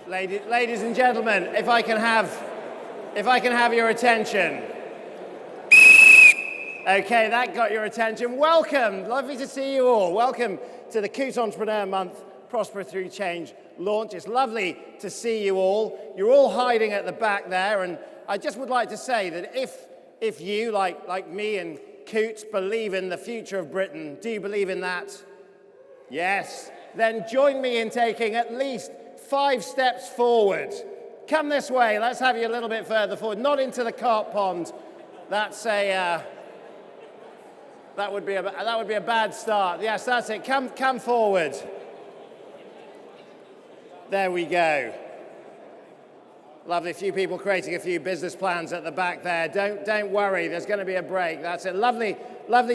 Ladies and gentlemen, if I can have your attention. Okay, that got your attention. Welcome, lovely to see you all. Welcome to the Coutts Entrepreneur Month Prosper Through Change launch. It's lovely to see you all. You're all hiding at the back there, and I just would like to say that if you, like me and Coutts, believe in the future of Britain, do you believe in that? Yes. Then join me in taking at least 5 steps forward. Come this way. Let's have you a little bit further forward. Not into the carp pond. That's that would be a bad start. Yes, that's it. Come forward. There we go. Lovely. A few people creating a few business plans at the back there. Don't worry. There's going to be a break. That's it. Lovely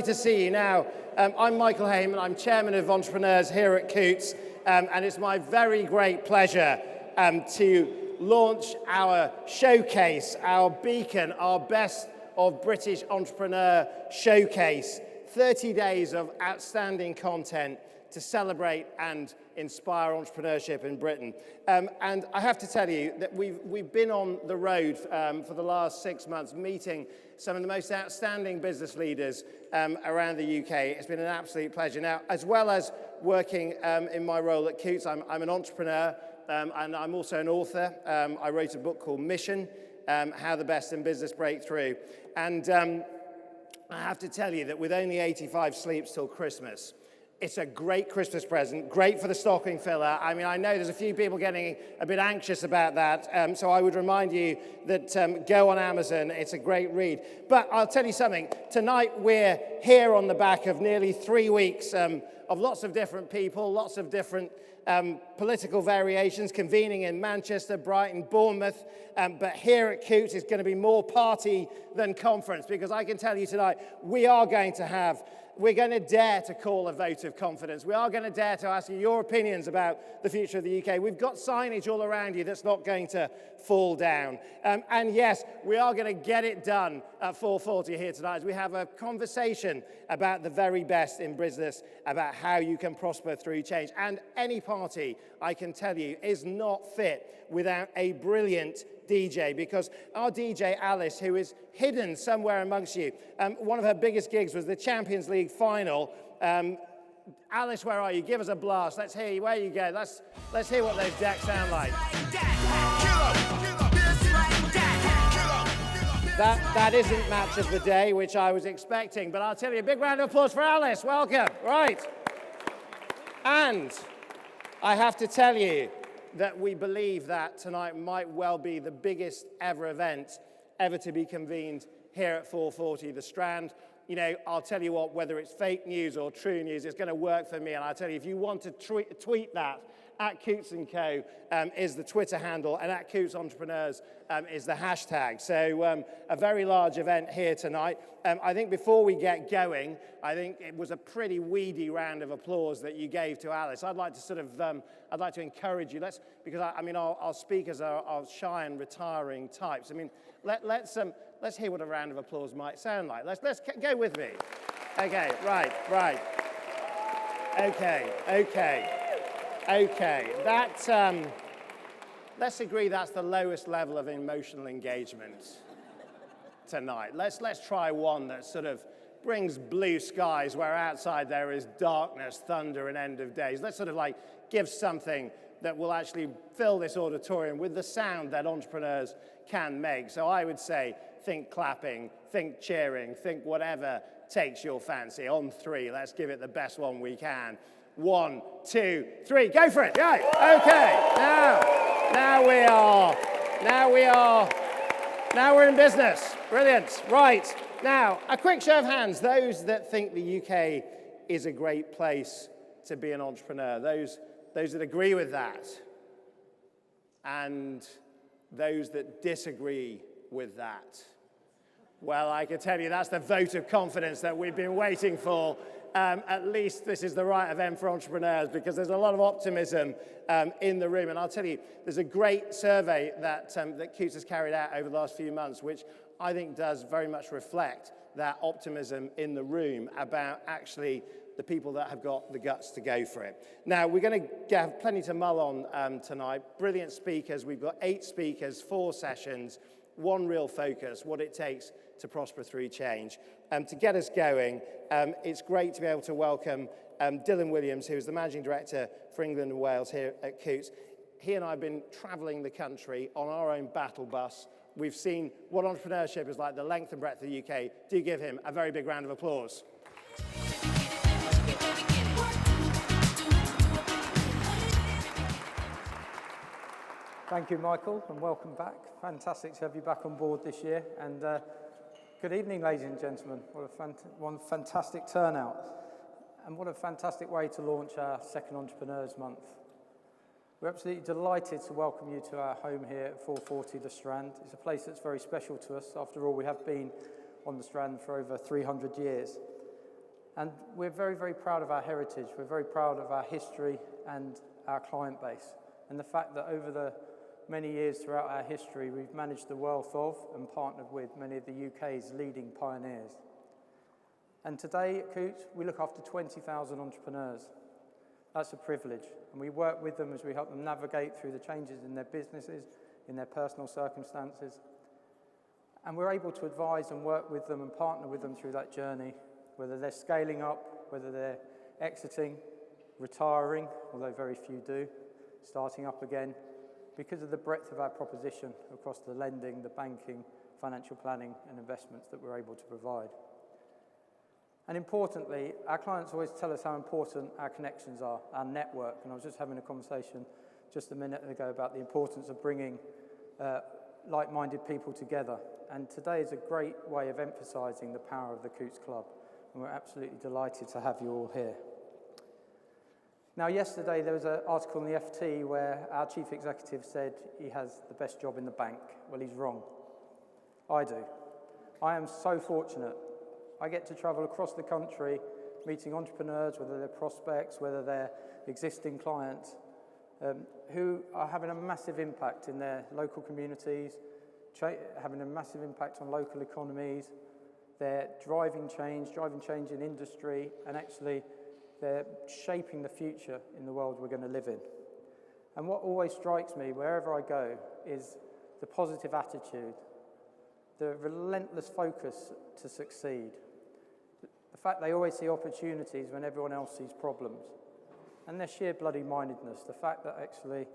to see you. Now, I'm Michael Heyman. I'm chairman of entrepreneurs here at Coutts, and it's my very great pleasure to launch our showcase, our beacon, our best of British entrepreneur showcase. 30 days of outstanding content to celebrate and inspire entrepreneurship in Britain. And I have to tell you that we've been on the road for the last 6 months, meeting some of the most outstanding business leaders around the UK. It's been an absolute pleasure. Now, as well as working in my role at Coutts, I'm an entrepreneur, and I'm also an author. I wrote a book called Mission, How the Best in Business Break Through. And I have to tell you that with only 85 sleeps till Christmas, it's a great Christmas present, great for the stocking filler. I mean, I know there's a few people getting a bit anxious about that, so I would remind you that go on Amazon. It's a great read. But I'll tell you something. Tonight, we're here on the back of nearly 3 weeks of lots of different people, lots of different political variations, convening in Manchester, Brighton, Bournemouth. But here at Coutts, it's going to be more party than conference, because I can tell you tonight, we're going to dare to call a vote of confidence. We are going to dare to ask you your opinions about the future of the UK. We've got signage all around you that's not going to fall down. And yes, we are going to get it done at 4:40 here tonight, as we have a conversation about the very best in business, about how you can prosper through change. And any party, I can tell you, is not fit without a brilliant DJ, because our DJ Alice, who is hidden somewhere amongst you, one of her biggest gigs was the Champions League final. Alice, where are you? Give us a blast. Let's hear you. Where you go? Let's hear what those decks sound like. That isn't match of the day, which I was expecting, but I'll tell you, a big round of applause for Alice. Welcome. Right. And I have to tell you that we believe that tonight might well be the biggest ever event ever to be convened here at 440 The Strand. You know, I'll tell you what, whether it's fake news or true news, it's going to work for me. And I'll tell you, if you want to tweet that, at Coutts & Co. Is the Twitter handle, and at Coutts Entrepreneurs is the hashtag. So a very large event here tonight. I think before we get going, I think it was a pretty weedy round of applause that you gave to Alice. I'd like to I'd like to encourage you. Because our speakers are shy and retiring types. I mean, let's hear what a round of applause might sound like. Let's go with me. Okay, right. Okay, let's agree that's the lowest level of emotional engagement tonight. Let's try one that sort of brings blue skies where outside there is darkness, thunder, and end of days. Let's sort of like give something that will actually fill this auditorium with the sound that entrepreneurs can make. So I would say, think clapping, think cheering, think whatever takes your fancy. On 3, let's give it the best one we can. 1, 2, 3, go for it. Go. Okay. Now we're in business. Brilliant. Right. Now, a quick show of hands. Those that think the UK is a great place to be an entrepreneur. Those that agree with that. And those that disagree with that. Well, I can tell you that's the vote of confidence that we've been waiting for. At least this is the right event for entrepreneurs, because there's a lot of optimism in the room. And I'll tell you, there's a great survey that Coutts has carried out over the last few months, which I think does very much reflect that optimism in the room about actually the people that have got the guts to go for it. Now, we're going to have plenty to mull on tonight. Brilliant speakers. We've got 8 speakers, 4 sessions, one real focus, what it takes to prosper through change. To get us going, it's great to be able to welcome Dylan Williams, who is the Managing Director for England and Wales here at Coutts. He and I have been travelling the country on our own battle bus. We've seen what entrepreneurship is like, the length and breadth of the UK. Do give him a very big round of applause. Thank you, Michael, and welcome back. Fantastic to have you back on board this year. And good evening, ladies and gentlemen. What a fantastic turnout. And what a fantastic way to launch our second Entrepreneurs Month. We're absolutely delighted to welcome you to our home here at 440 The Strand. It's a place that's very special to us. After all, we have been on the Strand for over 300 years. And we're very, very proud of our heritage. We're very proud of our history and our client base. And the fact that over the many years throughout our history, we've managed the wealth of and partnered with many of the UK's leading pioneers. And today at Coutts, we look after 20,000 entrepreneurs. That's a privilege. And we work with them as we help them navigate through the changes in their businesses, in their personal circumstances. And we're able to advise and work with them and partner with them through that journey, whether they're scaling up, whether they're exiting, retiring, although very few do, starting up again, because of the breadth of our proposition across the lending, the banking, financial planning and investments that we're able to provide. And importantly, our clients always tell us how important our connections are, our network. And I was just having a conversation just a minute ago about the importance of bringing like-minded people together. And today is a great way of emphasising the power of the Coutts Club. And we're absolutely delighted to have you all here. Now, yesterday there was an article in the FT where our chief executive said he has the best job in the bank. Well, he's wrong. I do. I am so fortunate. I get to travel across the country meeting entrepreneurs, whether they're prospects, whether they're existing clients, who are having a massive impact in their local communities, having a massive impact on local economies. They're driving change in industry, and actually they're shaping the future in the world we're going to live in. And what always strikes me wherever I go is the positive attitude, the relentless focus to succeed, the fact they always see opportunities when everyone else sees problems, and their sheer bloody mindedness, the fact that actually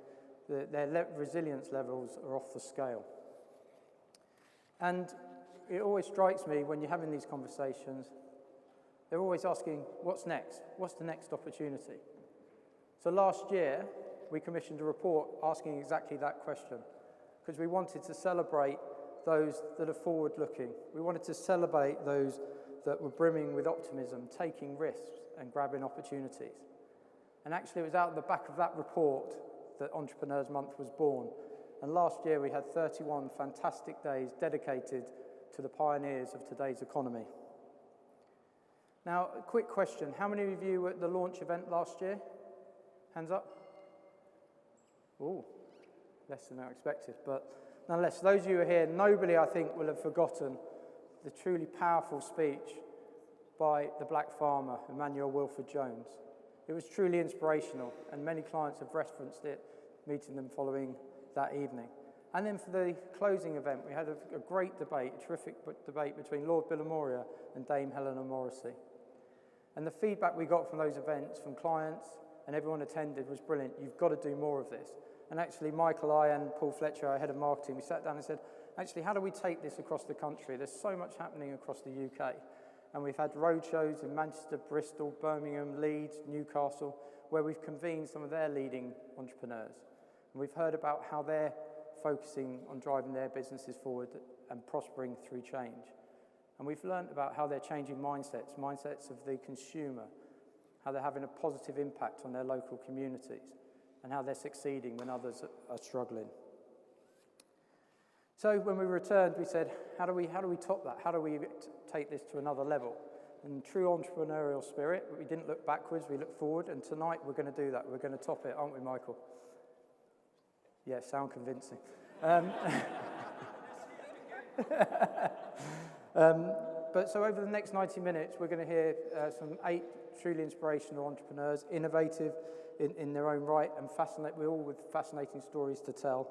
their resilience levels are off the scale. And it always strikes me when you're having these conversations, they're always asking, what's next? What's the next opportunity? So last year, we commissioned a report asking exactly that question, because we wanted to celebrate those that are forward-looking. We wanted to celebrate those that were brimming with optimism, taking risks and grabbing opportunities. And actually, it was out of the back of that report that Entrepreneurs Month was born. And last year, we had 31 fantastic days dedicated to the pioneers of today's economy. Now, a quick question. How many of you were at the launch event last year? Hands up. Ooh, less than I expected. But nonetheless, those of you who are here, nobody, I think, will have forgotten the truly powerful speech by the black farmer, Emmanuel Wilford Jones. It was truly inspirational, and many clients have referenced it, meeting them following that evening. And then for the closing event, we had a great debate, a terrific debate between Lord Billamoria and Dame Helena Morrissey. And the feedback we got from those events, from clients and everyone attended, was brilliant. You've got to do more of this. And actually, Michael, I and Paul Fletcher, our head of marketing, we sat down and said, actually, how do we take this across the country? There's so much happening across the UK. And we've had roadshows in Manchester, Bristol, Birmingham, Leeds, Newcastle, where we've convened some of their leading entrepreneurs. And we've heard about how they're focusing on driving their businesses forward and prospering through change. And we've learned about how they're changing mindsets of the consumer, how they're having a positive impact on their local communities, and how they're succeeding when others are struggling. So when we returned, we said, how do we top that? How do we take this to another level? In true entrepreneurial spirit, we didn't look backwards, we looked forward, and tonight we're going to do that. We're going to top it, aren't we, Michael? Yeah, sound convincing. So over the next 90 minutes, we're going to hear some 8 truly inspirational entrepreneurs, innovative in their own right, and we're all with fascinating stories to tell.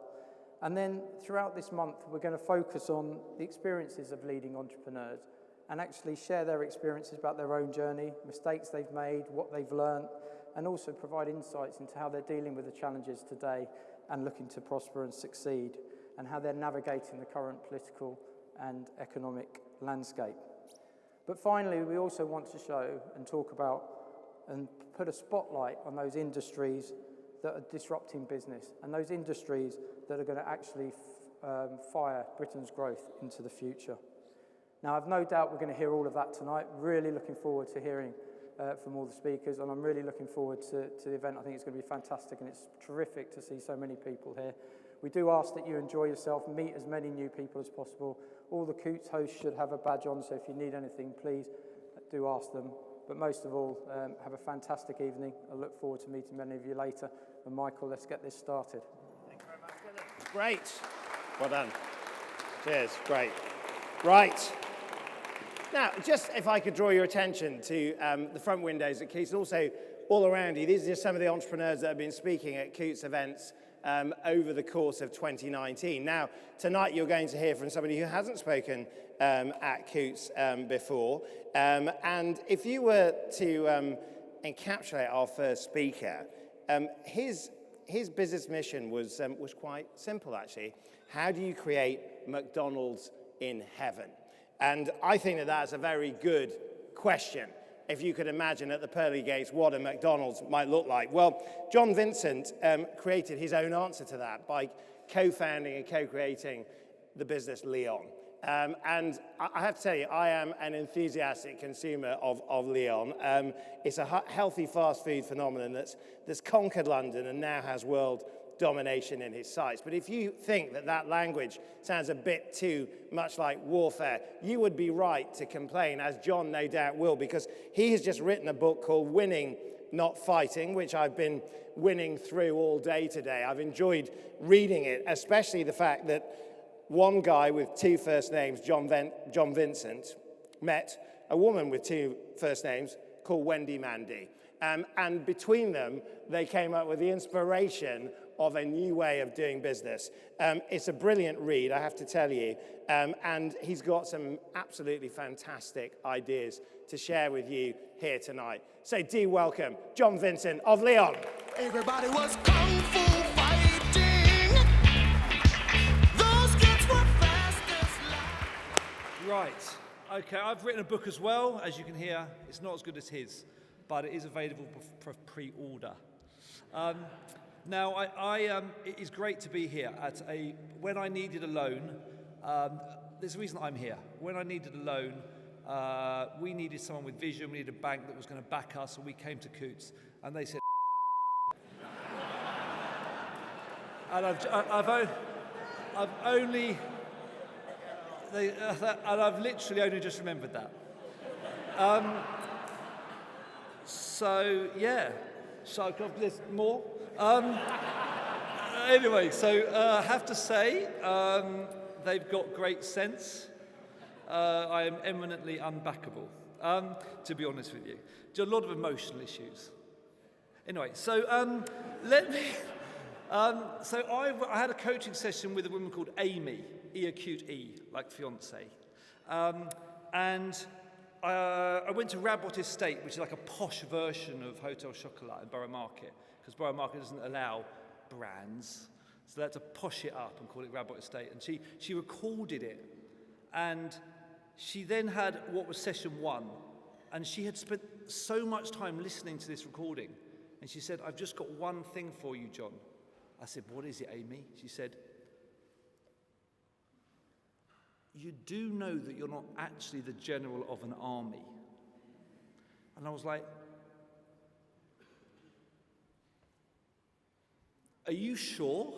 And then throughout this month, we're going to focus on the experiences of leading entrepreneurs and actually share their experiences about their own journey, mistakes they've made, what they've learned, and also provide insights into how they're dealing with the challenges today and looking to prosper and succeed, and how they're navigating the current political and economic landscape. But finally, we also want to show and talk about and put a spotlight on those industries that are disrupting business and those industries that are going to actually fire Britain's growth into the future. Now, I've no doubt we're going to hear all of that tonight. Really looking forward to hearing from all the speakers, and I'm really looking forward to the event. I think it's going to be fantastic, and it's terrific to see so many people here. We do ask that you enjoy yourself, meet as many new people as possible. All the Coutts hosts should have a badge on, so if you need anything, please do ask them. But most of all, have a fantastic evening. I look forward to meeting many of you later. And Michael, let's get this started. Thank you very much, Philip. Great. Well done. Cheers. Great. Right. Now, just if I could draw your attention to the front windows at Coutts, and also all around you. These are just some of the entrepreneurs that have been speaking at Coutts events over the course of 2019. Now, tonight you're going to hear from somebody who hasn't spoken at Coutts before. And if you were to encapsulate our first speaker, his business mission was quite simple, actually. How do you create McDonald's in heaven? And I think that that's a very good question. If you could imagine at the pearly gates what a McDonald's might look like. Well, John Vincent created his own answer to that by co-founding and co-creating the business Leon. And I have to tell you, I am an enthusiastic consumer of Leon. It's a healthy fast food phenomenon that's conquered London and now has world domination in his sights. But if you think that language sounds a bit too much like warfare, you would be right to complain, as John no doubt will, because he has just written a book called Winning, Not Fighting, which I've been winning through all day today. I've enjoyed reading it, especially the fact that one guy with 2 first names, John Vincent, met a woman with 2 first names called Wendy Mandy. And between them, they came up with the inspiration of a new way of doing business. It's a brilliant read, I have to tell you, and he's got some absolutely fantastic ideas to share with you here tonight. So do welcome John Vincent of Leon. Everybody was kung fu fighting. Those kids were fast as light. Right, okay, I've written a book as well. As you can hear, it's not as good as his, but it is available for pre-order. Now, it is great to be here when I needed a loan. There's a reason I'm here. When I needed a loan, we needed someone with vision. We needed a bank that was going to back us, and we came to Coutts, and they said, and I've literally only just remembered that. So yeah, so there's more. Anyway, so I have to say, they've got great sense. I am eminently unbackable, to be honest with you. Just a lot of emotional issues. Anyway, so let me. So I had a coaching session with a woman called Amy, acute E, like fiance, and I went to Rabot Estate, which is like a posh version of Hotel Chocolat in Borough Market, because Borough Market doesn't allow brands, so they had to posh it up and call it Rabot Estate. And she recorded it, and she then had what was session 1, and she had spent so much time listening to this recording, and she said, "I've just got one thing for you, John." I said, "What is it, Amy?" She said, "You do know that you're not actually the general of an army." And I was like, "Are you sure?"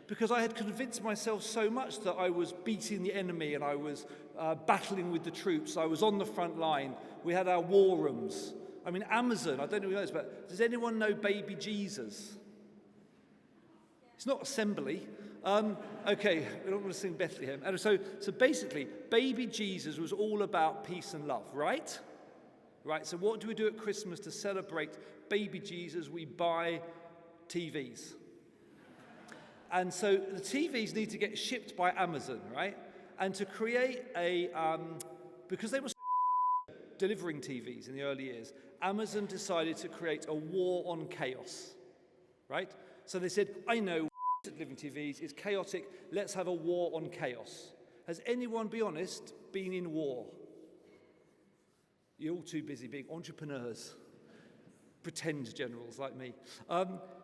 Because I had convinced myself so much that I was beating the enemy and I was battling with the troops. I was on the front line. We had our war rooms. I mean, Amazon, I don't know who knows, but does anyone know baby Jesus? It's not assembly. Okay, we don't want to sing Bethlehem. And so basically, baby Jesus was all about peace and love, right? Right, so what do we do at Christmas to celebrate baby Jesus? We buy TVs. And so the TVs need to get shipped by Amazon, right? And to create because they were delivering TVs in the early years, Amazon decided to create a war on chaos, right? So they said, I know delivering TVs is chaotic, let's have a war on chaos. Has anyone, be honest, been in war? You're all too busy being entrepreneurs, pretend generals like me.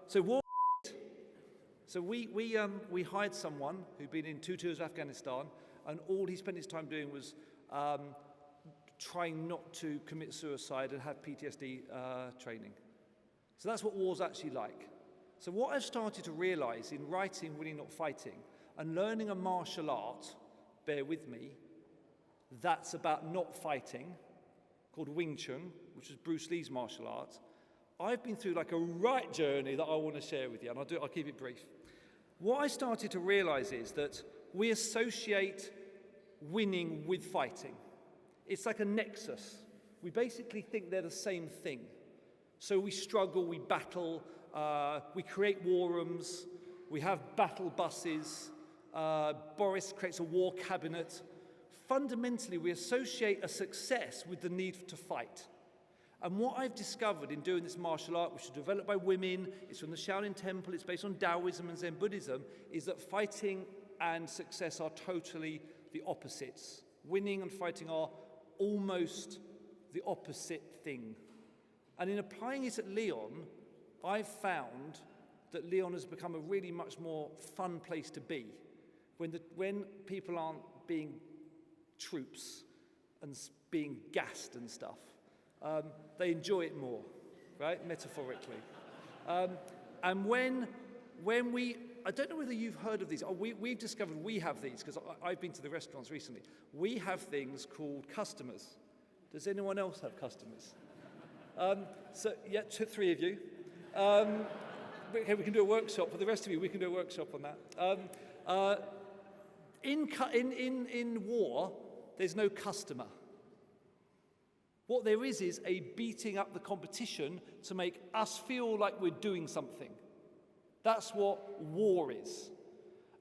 So war. So we hired someone who'd been in 2 tours of Afghanistan, and all he spent his time doing was trying not to commit suicide and have PTSD training. So that's what war's actually like. So what I've started to realize in writing Winning Not Fighting and learning a martial art, bear with me, that's about not fighting, called Wing Chun, which is Bruce Lee's martial art. I've been through like a right journey that I want to share with you, and I'll keep it brief. What I started to realize is that we associate winning with fighting. It's like a nexus. We basically think they're the same thing. So we struggle, we battle, we create war rooms, we have battle buses, Boris creates a war cabinet. Fundamentally, we associate a success with the need to fight. And what I've discovered in doing this martial art, which was developed by women, it's from the Shaolin Temple, it's based on Taoism and Zen Buddhism, is that fighting and success are totally the opposites. Winning and fighting are almost the opposite thing. And in applying it at Leon, I've found that Leon has become a really much more fun place to be. When people aren't being troops and being gassed and stuff, they enjoy it more, right, metaphorically. And when we, I don't know whether you've heard of these, we've discovered we have these, because I've been to the restaurants recently. We have things called customers. Does anyone else have customers? So, yeah, 3 of you. Okay, we can do a workshop. For the rest of you, we can do a workshop on that. In war, there's no customer. What there is a beating up the competition to make us feel like we're doing something. That's what war is.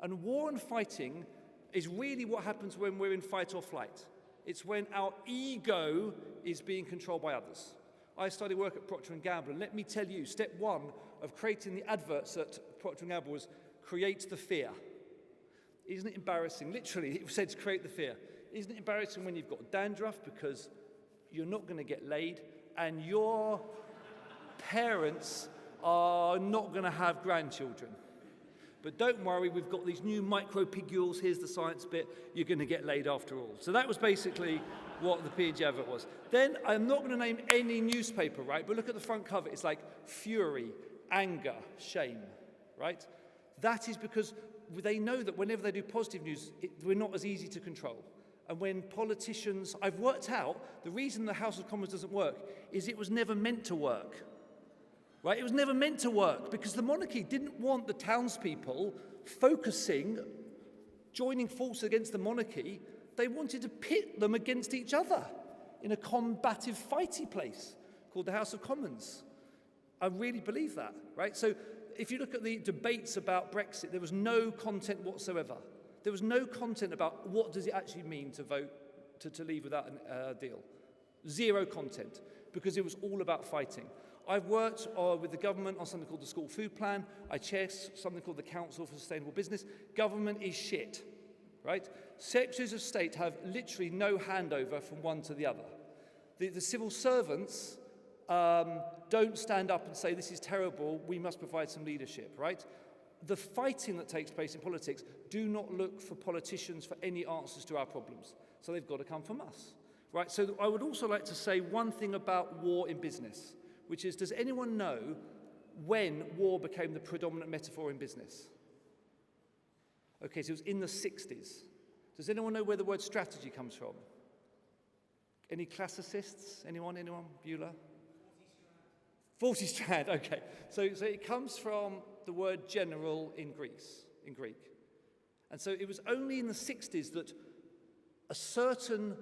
And war and fighting is really what happens when we're in fight or flight. It's when our ego is being controlled by others. I started work at Procter & Gamble, and let me tell you, step 1 of creating the adverts at Procter & Gamble was create the fear. Isn't it embarrassing? Literally, it said to create the fear. Isn't it embarrassing when you've got dandruff because you're not going to get laid and your parents are not going to have grandchildren? But don't worry, we've got these new micropicules. Here's the science bit. You're going to get laid after all. So that was basically what the P&G advert was. Then, I'm not going to name any newspaper, right? But look at the front cover. It's like fury, anger, shame, right? That is because they know that whenever they do positive news, we're not as easy to control. And when politicians, I've worked out, the reason the House of Commons doesn't work is it was never meant to work. Right? It was never meant to work because the monarchy didn't want the townspeople focusing, joining forces against the monarchy. They wanted to pit them against each other in a combative, fighty place called the House of Commons. I really believe that, right? So if you look at the debates about Brexit, there was no content whatsoever. There was no content about what does it actually mean to vote, to leave without a deal. Zero content, because it was all about fighting. I've worked with the government on something called the School Food Plan. I chair something called the Council for Sustainable Business. Government is shit, right? Secretaries of State have literally no handover from one to the other. The civil servants don't stand up and say, this is terrible, we must provide some leadership, right? The fighting that takes place in politics, do not look for politicians for any answers to our problems. So they've got to come from us, right? So I would also like to say one thing about war in business, which is, does anyone know when war became the predominant metaphor in business? Okay, so it was in the 60s. Does anyone know where the word strategy comes from? Any classicists? Anyone? Bueller? 40 Strand, okay. So it comes from the word general in Greek. And so it was only in the 60s that a certain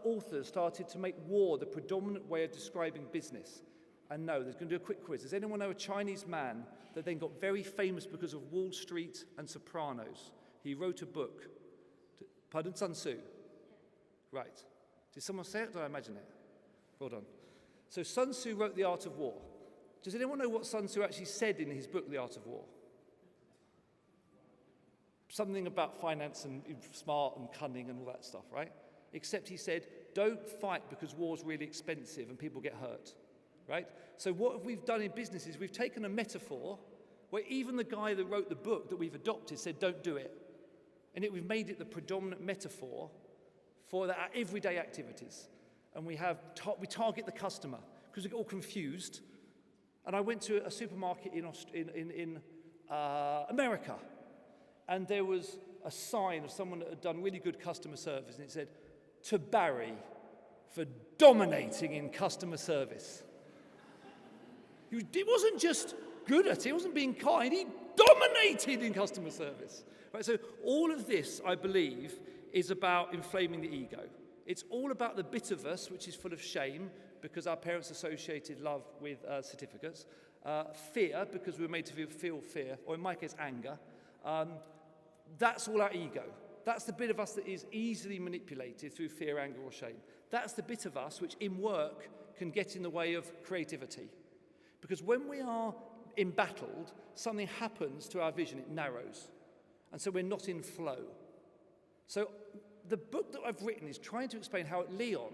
author started to make war the predominant way of describing business. And no, there's going to do a quick quiz. Does anyone know a Chinese man that then got very famous because of Wall Street and Sopranos? He wrote a book. Pardon? Sun Tzu. Right. Did someone say it or did I imagine it? Well done. So Sun Tzu wrote The Art of War. Does anyone know what Sun Tzu actually said in his book, The Art of War? Something about finance and smart and cunning and all that stuff, right? Except he said, don't fight because war's really expensive and people get hurt, right? So what we've done in business is we've taken a metaphor where even the guy that wrote the book that we've adopted said, don't do it. And we've made it the predominant metaphor for our everyday activities. And we target the customer because we get all confused. And I went to a supermarket in America, and there was a sign of someone that had done really good customer service, and it said, to Barry for dominating in customer service. He wasn't just good at it, he wasn't being kind, he dominated in customer service. Right, so all of this, I believe, is about inflaming the ego. It's all about the bit of us which is full of shame because our parents associated love with certificates, fear because we were made to feel fear, or in my case, anger. That's all our ego. That's the bit of us that is easily manipulated through fear, anger, or shame. That's the bit of us which in work can get in the way of creativity. Because when we are embattled, something happens to our vision, it narrows. And so we're not in flow. So the book that I've written is trying to explain how at Leon,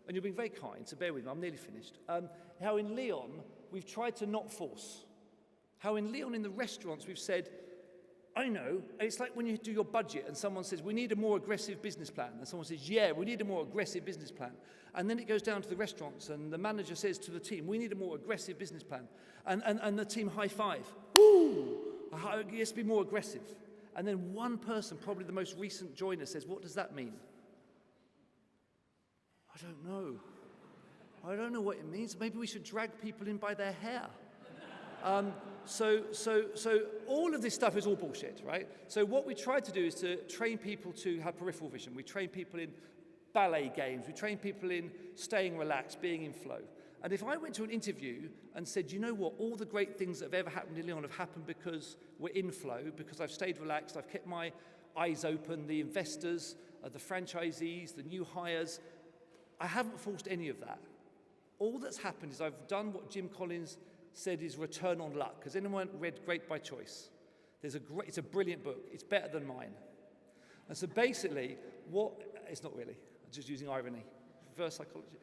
and you're being very kind, so bear with me, I'm nearly finished, how in Leon we've tried to not force. How in Leon in the restaurants we've said, I know, it's like when you do your budget and someone says, we need a more aggressive business plan. And someone says, yeah, we need a more aggressive business plan. And then it goes down to the restaurants and the manager says to the team, we need a more aggressive business plan. And the team high five. Woo! Yes, be more aggressive. And then one person, probably the most recent joiner, says, what does that mean? I don't know. I don't know what it means. Maybe we should drag people in by their hair. So all of this stuff is all bullshit, right? So what we try to do is to train people to have peripheral vision. We train people in ballet games. We train people in staying relaxed, being in flow. And if I went to an interview and said, you know what, all the great things that have ever happened in Leon have happened because we're in flow, because I've stayed relaxed, I've kept my eyes open, the investors, the franchisees, the new hires, I haven't forced any of that. All that's happened is I've done what Jim Collins said is return on luck. Has anyone read Great by Choice? It's a brilliant book. It's better than mine. And so basically, it's not really, I'm just using irony. Reverse psychology.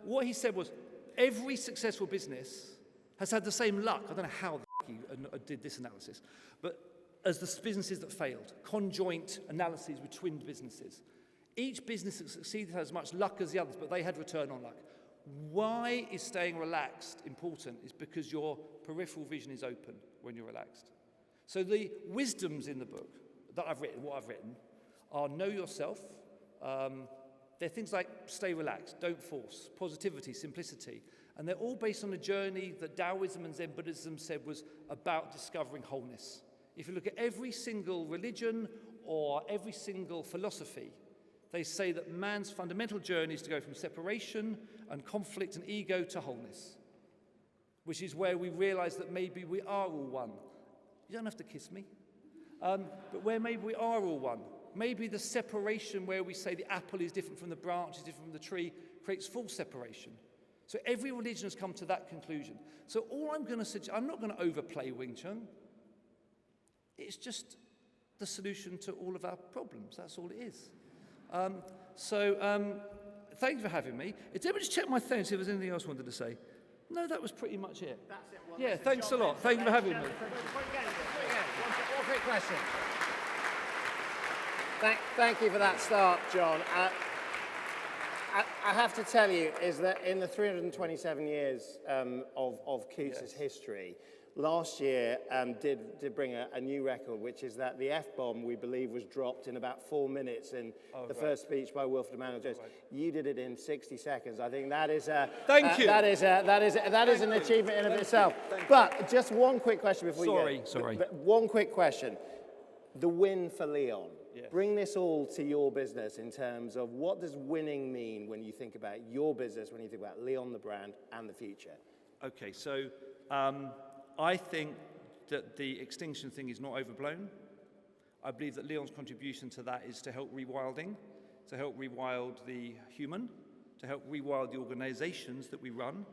What he said was, every successful business has had the same luck. I don't know how he did this analysis, but as the businesses that failed, conjoint analyses with twinned businesses. Each business that succeeded had as much luck as the others, but they had return on luck. Why is staying relaxed important? Is because your peripheral vision is open when you're relaxed. So the wisdoms in the book that I've written, are know yourself. They're things like stay relaxed, don't force, positivity, simplicity. And they're all based on a journey that Taoism and Zen Buddhism said was about discovering wholeness. If you look at every single religion or every single philosophy, they say that man's fundamental journey is to go from separation and conflict and ego to wholeness, which is where we realize that maybe we are all one. You don't have to kiss me. But where maybe we are all one. Maybe the separation where we say the apple is different from the branch, is different from the tree, creates full separation. So every religion has come to that conclusion. So all I'm going to suggest, I'm not going to overplay Wing Chun. It's just the solution to all of our problems. That's all it is. Thank you for having me. Let me just check my phone, see if there's anything else I wanted to say. No, that was pretty much it. That's it. Well, yeah, thanks a lot. Thank you for having me. One quick question. Thank you for that start, John. I have to tell you is that in the 327 years of Coutts' history, last year did bring a new record, which is that the F-bomb, we believe, was dropped in about 4 minutes in the first speech by Wilfred Emmanuel Jones. Right. You did it in 60 seconds. I think that is Thank you. That is an achievement in of itself. But just one quick question before you go. Sorry. One quick question. The win for Leon. Yes. Bring this all to your business in terms of what does winning mean when you think about your business, when you think about Leon the brand and the future? Okay, so I think that the extinction thing is not overblown. I believe that Leon's contribution to that is to help rewilding, to help rewild the human, to help rewild the organizations that we run,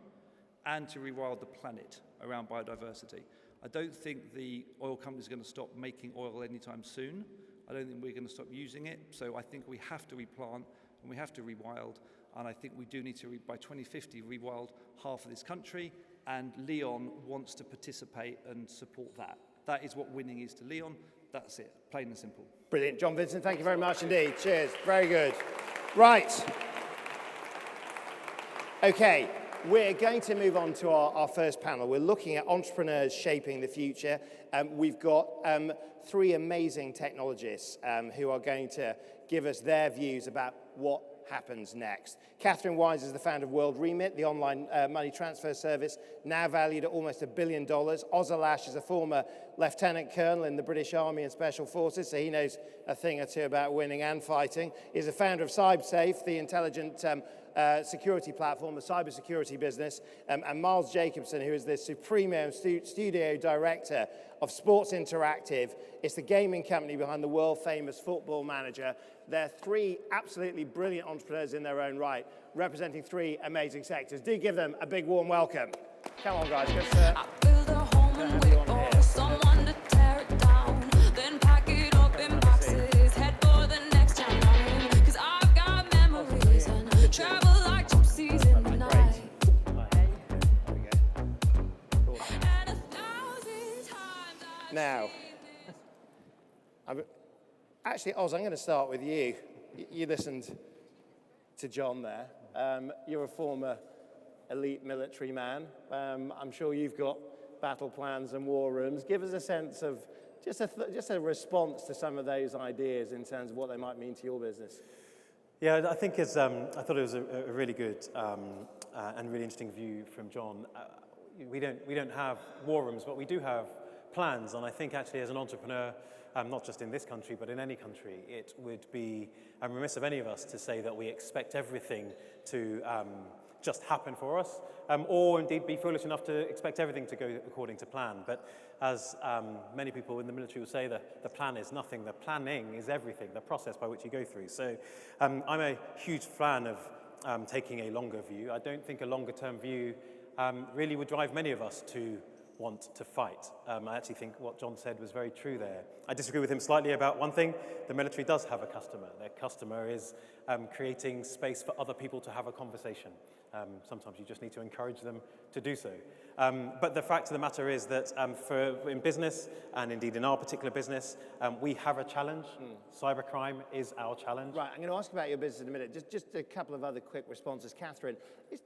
and to rewild the planet around biodiversity. I don't think the oil companies are going to stop making oil anytime soon. I don't think we're going to stop using it. So I think we have to replant and we have to rewild. And I think we do need to, by 2050, rewild half of this country. And Leon wants to participate and support that. That is what winning is to Leon. That's it, plain and simple. Brilliant. John Vincent, thank you very much indeed. Cheers. Very good. Right. Okay, we're going to move on to our first panel. We're looking at entrepreneurs shaping the future. We've got 3 amazing technologists who are going to give us their views about what happens next. Catherine Wise is the founder of World Remit, the online money transfer service, now valued at almost $1 billion. Ozalash is a former lieutenant colonel in the British Army and Special Forces, so he knows a thing or two about winning and fighting. He's a founder of CyberSafe, the intelligent security platform, a cybersecurity business, and Miles Jacobson, who is the Supremo Studio Director of Sports Interactive. It's the gaming company behind the world-famous Football Manager. They're 3 absolutely brilliant entrepreneurs in their own right, representing 3 amazing sectors. Do give them a big warm welcome. Come on, guys. I build a home and wait for someone to tear it down, then pack it up in boxes, head for the next town, 'cause I've got memories and travel like gypsies in the night. And 1,000 times Now, actually, Oz, I'm going to start with you. You listened to John there. You're a former elite military man. I'm sure you've got battle plans and war rooms. Give us a sense of just a response to some of those ideas in terms of what they might mean to your business. Yeah, I think I thought it was a really good and really interesting view from John. We don't have war rooms, but we do have plans. And I think actually as an entrepreneur, not just in this country, but in any country, it would be remiss of any of us to say that we expect everything to just happen for us, or indeed be foolish enough to expect everything to go according to plan. But as many people in the military will say, the plan is nothing, the planning is everything, the process by which you go through. So I'm a huge fan of taking a longer view. I don't think a longer term view really would drive many of us to want to fight. I actually think what John said was very true there. I disagree with him slightly about one thing. The military does have a customer. Their customer is creating space for other people to have a conversation. Sometimes you just need to encourage them to do so. But the fact of the matter is that in business, and indeed in our particular business, we have a challenge. Cybercrime is our challenge. Right, I'm going to ask about your business in a minute. Just a couple of other quick responses. Catherine,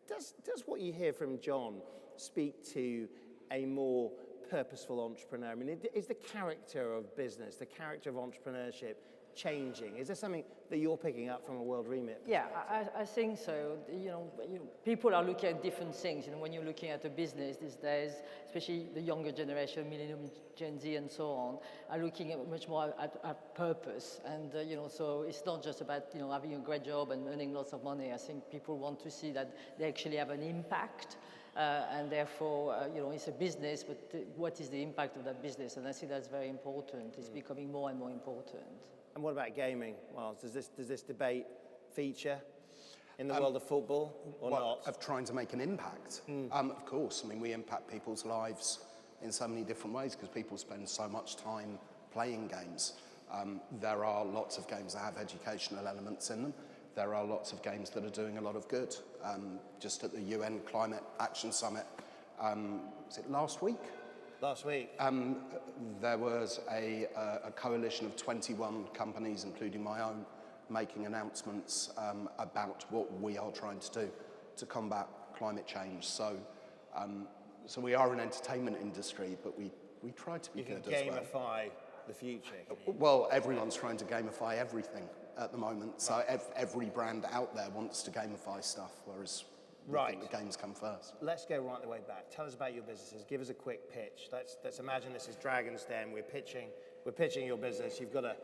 does what you hear from John speak to a more purposeful entrepreneur? I mean, is the character of business, the character of entrepreneurship changing? Is there something that you're picking up from a World Remit? Yeah, I think so. People are looking at different things. When you're looking at a business these days, especially the younger generation, Millennium, Gen Z, and so on, are looking at much more at purpose. And so it's not just about having a great job and earning lots of money. I think people want to see that they actually have an impact. And therefore, it's a business, but what is the impact of that business? And I think that's very important. It's becoming more and more important. And what about gaming? Well, does this debate feature in the world of football or not? Of trying to make an impact. Of course. I mean, we impact people's lives in so many different ways because people spend so much time playing games. There are lots of games that have educational elements in them. There are lots of games that are doing a lot of good. Just at the UN Climate Action Summit, was it last week? Last week. There was a coalition of 21 companies, including my own, making announcements about what we are trying to do to combat climate change. So So we are an entertainment industry, but we try to be You can good as well. gamify the future. can you? Well, everyone's trying to gamify everything at the moment. So every brand out there wants to gamify stuff, whereas we think the games come first. Let's go right the way back. Tell us about your businesses. Give us a quick pitch. Let's imagine this is Dragon's Den. We're pitching your business. You've got a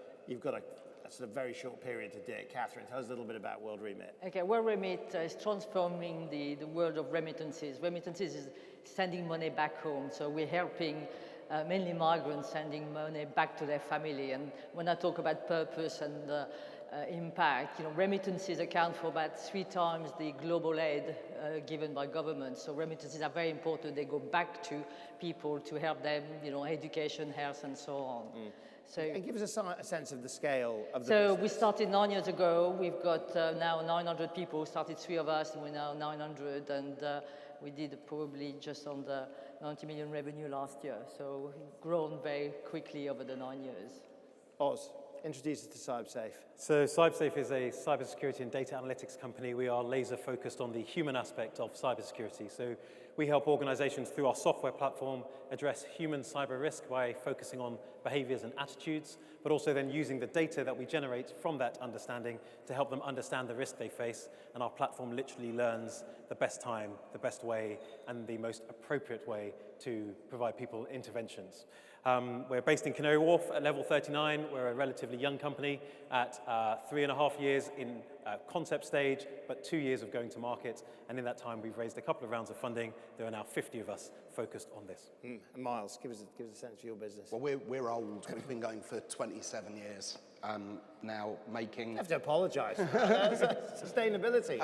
sort of very short period to do it. Catherine, tell us a little bit about World Remit. Okay, World Remit is transforming the world of remittances. Remittances is sending money back home. So we're helping mainly migrants sending money back to their family. And when I talk about purpose and impact, remittances account for about 3 times the global aid given by governments. So remittances are very important. They go back to people to help them, education, health, and so on. So, And give us a sense of the scale of the so business. we started 9 years ago. We've got now 900 people. Started 3 of us, and we're now 900. And we did probably just under 90 million revenue last year. So we've grown very quickly over the 9 years. Oz, introduce us to CyberSafe. So CyberSafe is a cybersecurity and data analytics company. We are laser focused on the human aspect of cybersecurity. So we help organizations through our software platform address human cyber risk by focusing on behaviors and attitudes, but also then using the data that we generate from that understanding to help them understand the risk they face. And our platform literally learns the best time, the best way, and the most appropriate way to provide people interventions. We're based in Canary Wharf at level 39. We're a relatively young company at 3.5 years in concept stage, but 2 years of going to market. And in that time, we've raised a couple of rounds of funding. There are now 50 of us focused on this. And Miles, give us a sense of your business. Well, we're old. We've been going for 27 years now, making... You have to apologise. Sustainability.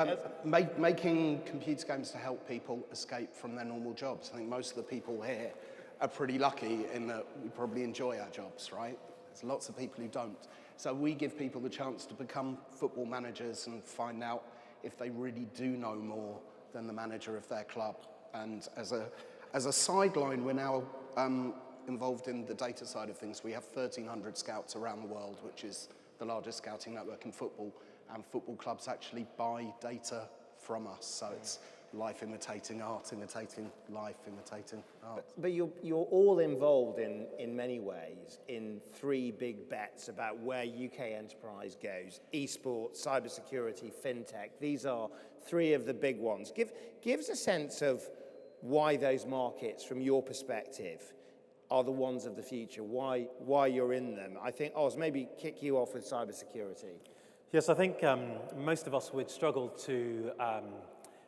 Making computer games to help people escape from their normal jobs. I think most of the people here are pretty lucky in that we probably enjoy our jobs, right? There's lots of people who don't. So we give people the chance to become football managers and find out if they really do know more than the manager of their club. And as a sideline, we're now involved in the data side of things. We have 1,300 scouts around the world, which is the largest scouting network in football. And football clubs actually buy data from us. So it's life imitating art, imitating life, imitating art. But you're all involved in many ways in 3 big bets about where UK enterprise goes: esports, cybersecurity, fintech. These are 3 of the big ones. Give us a sense of why those markets, from your perspective, are the ones of the future. Why you're in them. I think Oz, maybe kick you off with cybersecurity. Yes, I think most of us would struggle to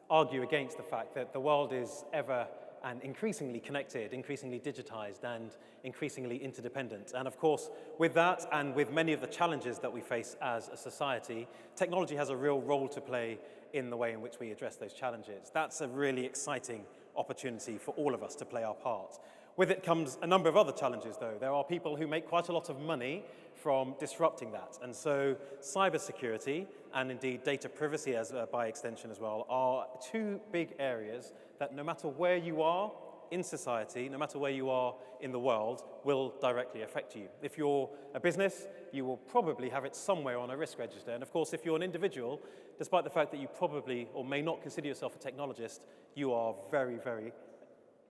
argue against the fact that the world is ever and increasingly connected, increasingly digitized, and increasingly interdependent. And of course, with that and with many of the challenges that we face as a society, technology has a real role to play in the way in which we address those challenges. That's a really exciting opportunity for all of us to play our part. With it comes a number of other challenges, though. There are people who make quite a lot of money from disrupting that. And so cybersecurity and indeed data privacy by extension as well are 2 big areas that no matter where you are in society, no matter where you are in the world, will directly affect you. If you're a business, you will probably have it somewhere on a risk register. And of course, if you're an individual, despite the fact that you probably or may not consider yourself a technologist, you are very, very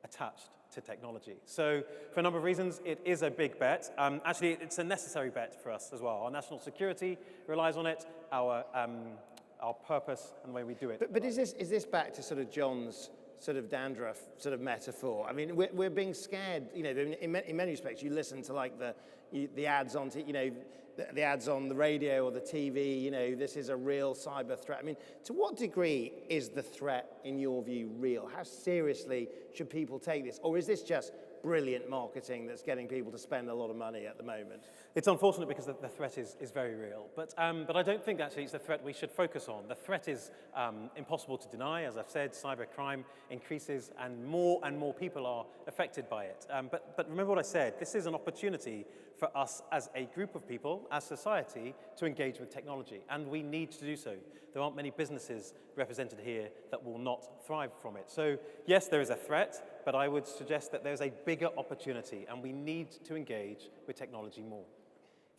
attached to technology. So for a number of reasons, it is a big bet. Actually, it's a necessary bet for us as well. Our national security relies on it, our purpose and the way we do it. But is this back to sort of John's sort of dandruff sort of metaphor? I mean, we're being scared, in many respects. You listen to like the ads on, the ads on the radio or the TV, this is a real cyber threat. I mean, to what degree is the threat, in your view, real? How seriously should people take this? Or is this just brilliant marketing that's getting people to spend a lot of money at the moment? It's unfortunate because the threat is very real. But I don't think actually it's a threat we should focus on. The threat is impossible to deny. As I've said, cybercrime increases and more people are affected by it. But remember what I said, this is an opportunity for us as a group of people, as society, to engage with technology. And we need to do so. There aren't many businesses represented here that will not thrive from it. So yes, there is a threat, but I would suggest that there's a bigger opportunity and we need to engage with technology more.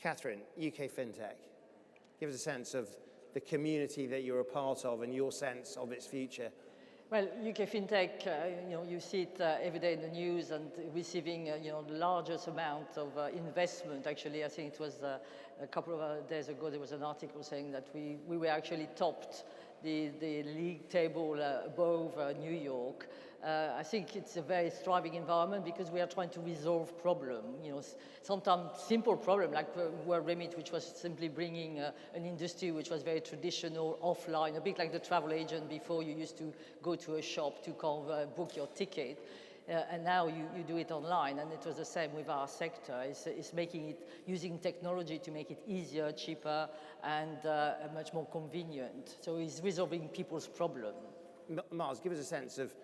Catherine, UK FinTech, give us a sense of the community that you're a part of and your sense of its future. Well, UK FinTech, you see it every day in the news and receiving, the largest amount of investment. Actually, I think it was a couple of days ago, there was an article saying that we were actually topped the league table above New York. I think it's a very thriving environment because we are trying to resolve problems. Sometimes simple problem like World Remit, which was simply bringing an industry which was very traditional, offline, a bit like the travel agent before. You used to go to a shop to book your ticket. And now you do it online, and it was the same with our sector. It's making it, using technology to make it easier, cheaper, and much more convenient. So it's resolving people's problem. Mars, give us a sense of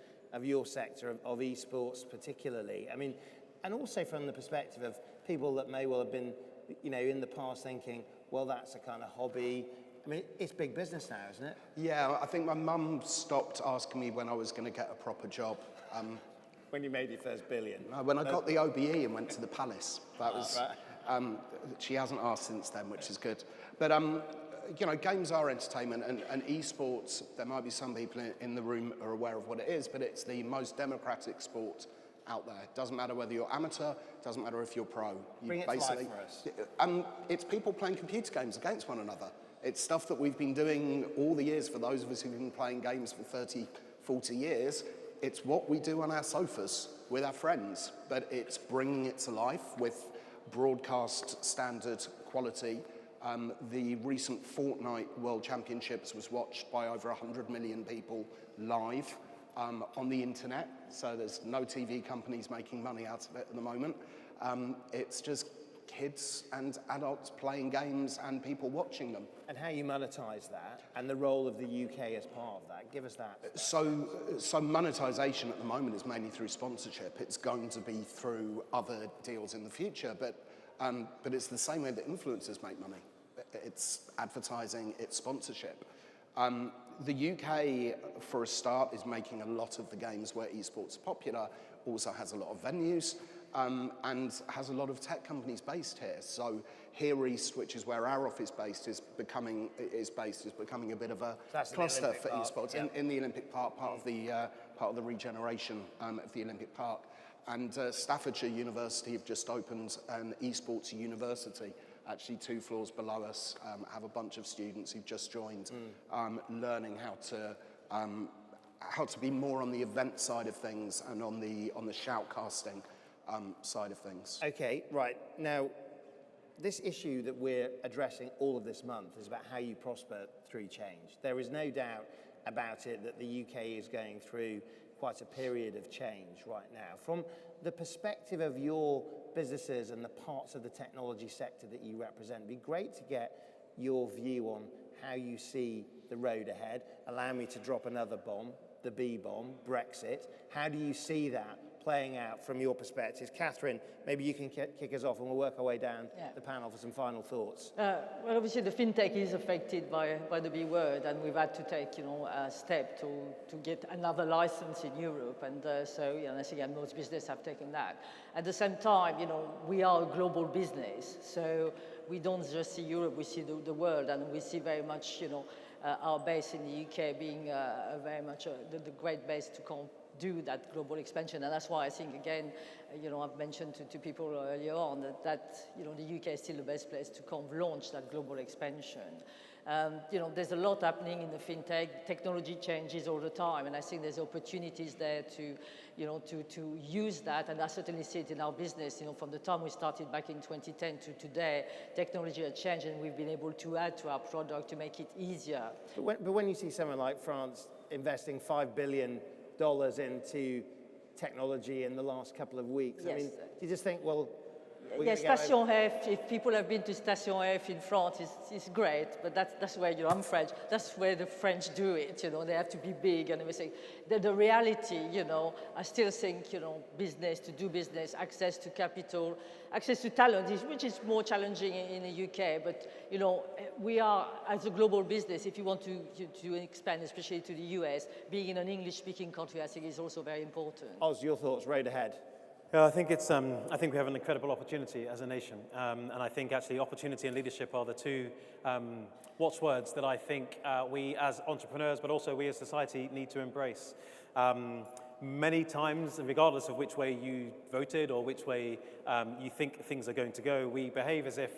your sector, of esports particularly. I mean, and also from the perspective of people that may well have been, in the past thinking, well, that's a kind of hobby. I mean, it's big business now, isn't it? Yeah, I think my mum stopped asking me when I was going to get a proper job. When you made your first billion? When I got the OBE and went to the Palace. That was, right. She hasn't asked since then, which is good. But, games are entertainment, and esports, there might be some people in the room who are aware of what it is, but it's the most democratic sport out there. It doesn't matter whether you're amateur, it doesn't matter if you're pro. Bring it to life for us. It's people playing computer games against one another. It's stuff that we've been doing all the years for those of us who've been playing games for 30, 40 years. It's what we do on our sofas with our friends, but it's bringing it to life with broadcast standard quality. The recent Fortnite World Championships was watched by over 100 million people live on the internet, so there's no TV companies making money out of it at the moment. It's just kids and adults playing games and people watching them. And how you monetize that, and the role of the UK as part of that. Give us that. So monetization at the moment is mainly through sponsorship. It's going to be through other deals in the future, but it's the same way that influencers make money. It's advertising, it's sponsorship. The UK, for a start, is making a lot of the games where esports are popular, also has a lot of venues, and has a lot of tech companies based here. So here East, which is where our office based, is becoming a bit of a cluster for esports in the Olympic Park, part of the regeneration of the Olympic Park. And Staffordshire University have just opened an esports university. Actually, 2 floors below us, have a bunch of students who've just joined, learning how to be more on the event side of things and on the shoutcasting side of things. Okay, right. Now, this issue that we're addressing all of this month is about how you prosper through change. There is no doubt about it that the UK is going through quite a period of change right now. From the perspective of your businesses and the parts of the technology sector that you represent, it'd be great to get your view on how you see the road ahead. Allow me to drop another bomb, the B bomb, Brexit. How do you see that playing out from your perspective? Catherine, maybe you can kick us off and we'll work our way down the panel for some final thoughts. Well, obviously the fintech is affected by the B word, and we've had to take, a step to get another license in Europe, and I think most businesses have taken that. At the same time, we are a global business, so we don't just see Europe, we see the world, and we see very much, our base in the UK being very much the great base to do that global expansion. And that's why I think, again, I've mentioned to people earlier on that the UK is still the best place to launch that global expansion. There's a lot happening in the fintech. Technology changes all the time, and I think there's opportunities there to use that, and I certainly see it in our business. From the time we started back in 2010 to today, technology has changed, and we've been able to add to our product to make it easier. But when you see someone like France investing $5 billion into technology in the last couple of weeks, yes. I mean, you just think, well, Station F, if people have been to Station F in France, it's great, but that's where, I'm French, that's where the French do it, they have to be big and everything. The reality, I still think, business, to do business, access to capital, access to talent, which is more challenging in the UK, but, we are, as a global business, if you want to expand, especially to the US, being in an English-speaking country, I think is also very important. Oz, your thoughts, road ahead? Yeah, I think I think we have an incredible opportunity as a nation, and I think actually opportunity and leadership are the two watchwords that I think we as entrepreneurs, but also we as society, need to embrace. Many times, regardless of which way you voted or which way you think things are going to go, we behave as if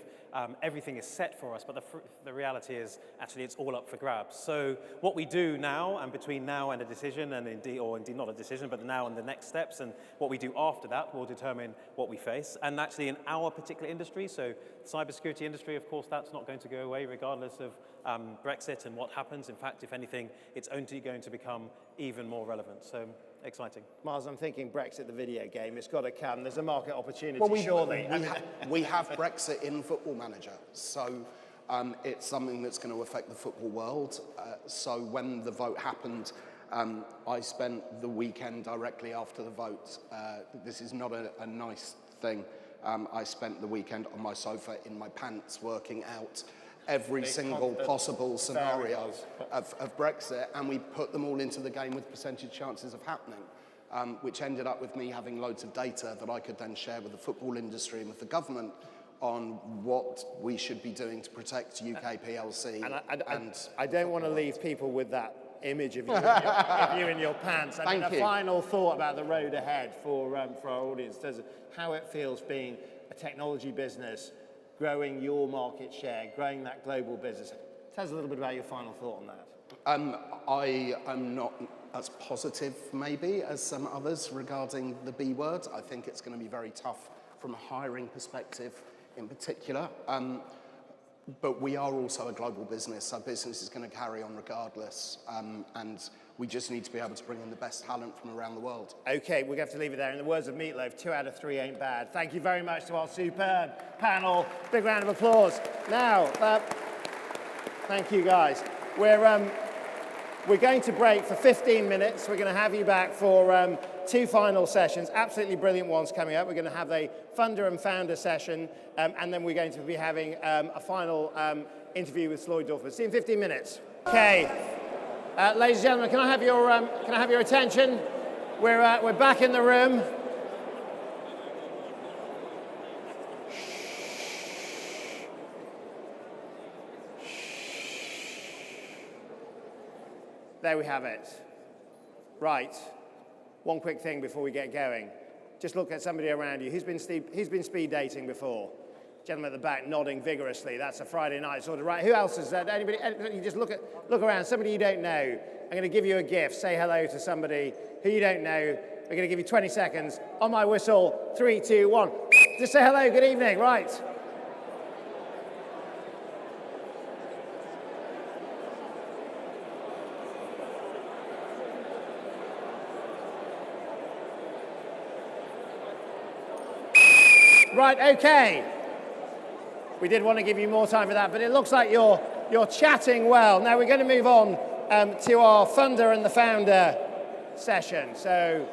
everything is set for us, but the reality is actually it's all up for grabs. So what we do now, and between now and a decision, and indeed not a decision, but now and the next steps, and what we do after that will determine what we face. And actually in our particular industry, so the cybersecurity industry, of course, that's not going to go away regardless of Brexit and what happens. In fact, if anything, it's only going to become even more relevant. So exciting. Miles, I'm thinking Brexit, the video game, it's got to come. There's a market opportunity, Well, surely. we have Brexit in Football Manager, so it's something that's going to affect the football world. So when the vote happened, I spent the weekend directly after the vote. This is not a nice thing. I spent the weekend on my sofa in my pants working out every single possible scenario of Brexit, and we put them all into the game with percentage chances of happening, which ended up with me having loads of data that I could then share with the football industry and with the government on what we should be doing to protect UK PLC. And I don't want to leave people with that image of you in your pants. I mean, a final thought about the road ahead for our audience, how it feels being a technology business, growing your market share, growing that global business. Tell us a little bit about your final thought on that. I am not as positive, maybe, as some others regarding the B word. I think it's going to be very tough from a hiring perspective in particular. But we are also a global business. Our business is going to carry on regardless. And we just need to be able to bring in the best talent from around the world. Okay, we're going to have to leave it there. In the words of Meatloaf, 2 out of 3 ain't bad. Thank you very much to our superb panel. Big round of applause. Now, thank you guys. We're going to break for 15 minutes. We're going to have you back for 2 final sessions, absolutely brilliant ones coming up. We're going to have a funder and founder session, and then we're going to be having a final interview with Floyd Dorfman. See you in 15 minutes. Okay. Ladies and gentlemen, can I have your attention? We're back in the room. There we have it. Right. One quick thing before we get going. Just look at somebody around you. Who's been speed dating before? Gentleman at the back nodding vigorously. That's a Friday night sort of, right? Who else is that? Anybody? You just look around. Somebody you don't know. I'm going to give you a gift. Say hello to somebody who you don't know. We're going to give you 20 seconds. On my whistle, 3, 2, 1. Just say hello. Good evening. Right. Right, okay. We did want to give you more time for that, but it looks like you're chatting well. Now we're going to move on to our funder and the founder session. So,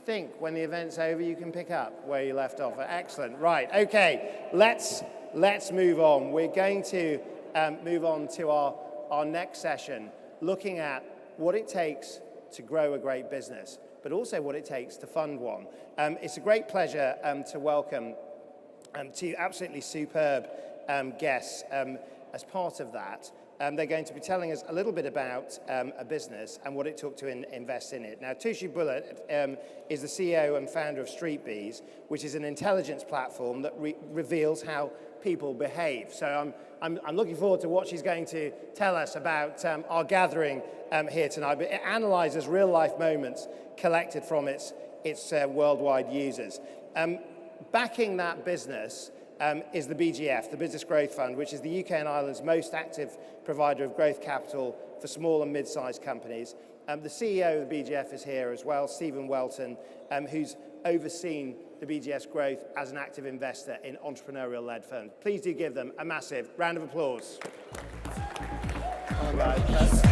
think when the event's over, you can pick up where you left off. Excellent. Right, okay. Let's move on. We're going to move on to our next session, looking at what it takes to grow a great business, but also what it takes to fund one. It's a great pleasure to welcome 2 absolutely superb guests as part of that. They're going to be telling us a little bit about a business and what it took to invest in it. Now, Tushy Bullitt is the CEO and founder of StreetBees, which is an intelligence platform that reveals how people behave. So I'm looking forward to what she's going to tell us about our gathering here tonight. But it analyzes real-life moments collected from its worldwide users. Backing that business is the BGF, the Business Growth Fund, which is the UK and Ireland's most active provider of growth capital for small and mid-sized companies. The CEO of the BGF is here as well, Stephen Welton, who's overseen the BGF's growth as an active investor in entrepreneurial-led firms. Please do give them a massive round of applause. Come on, guys.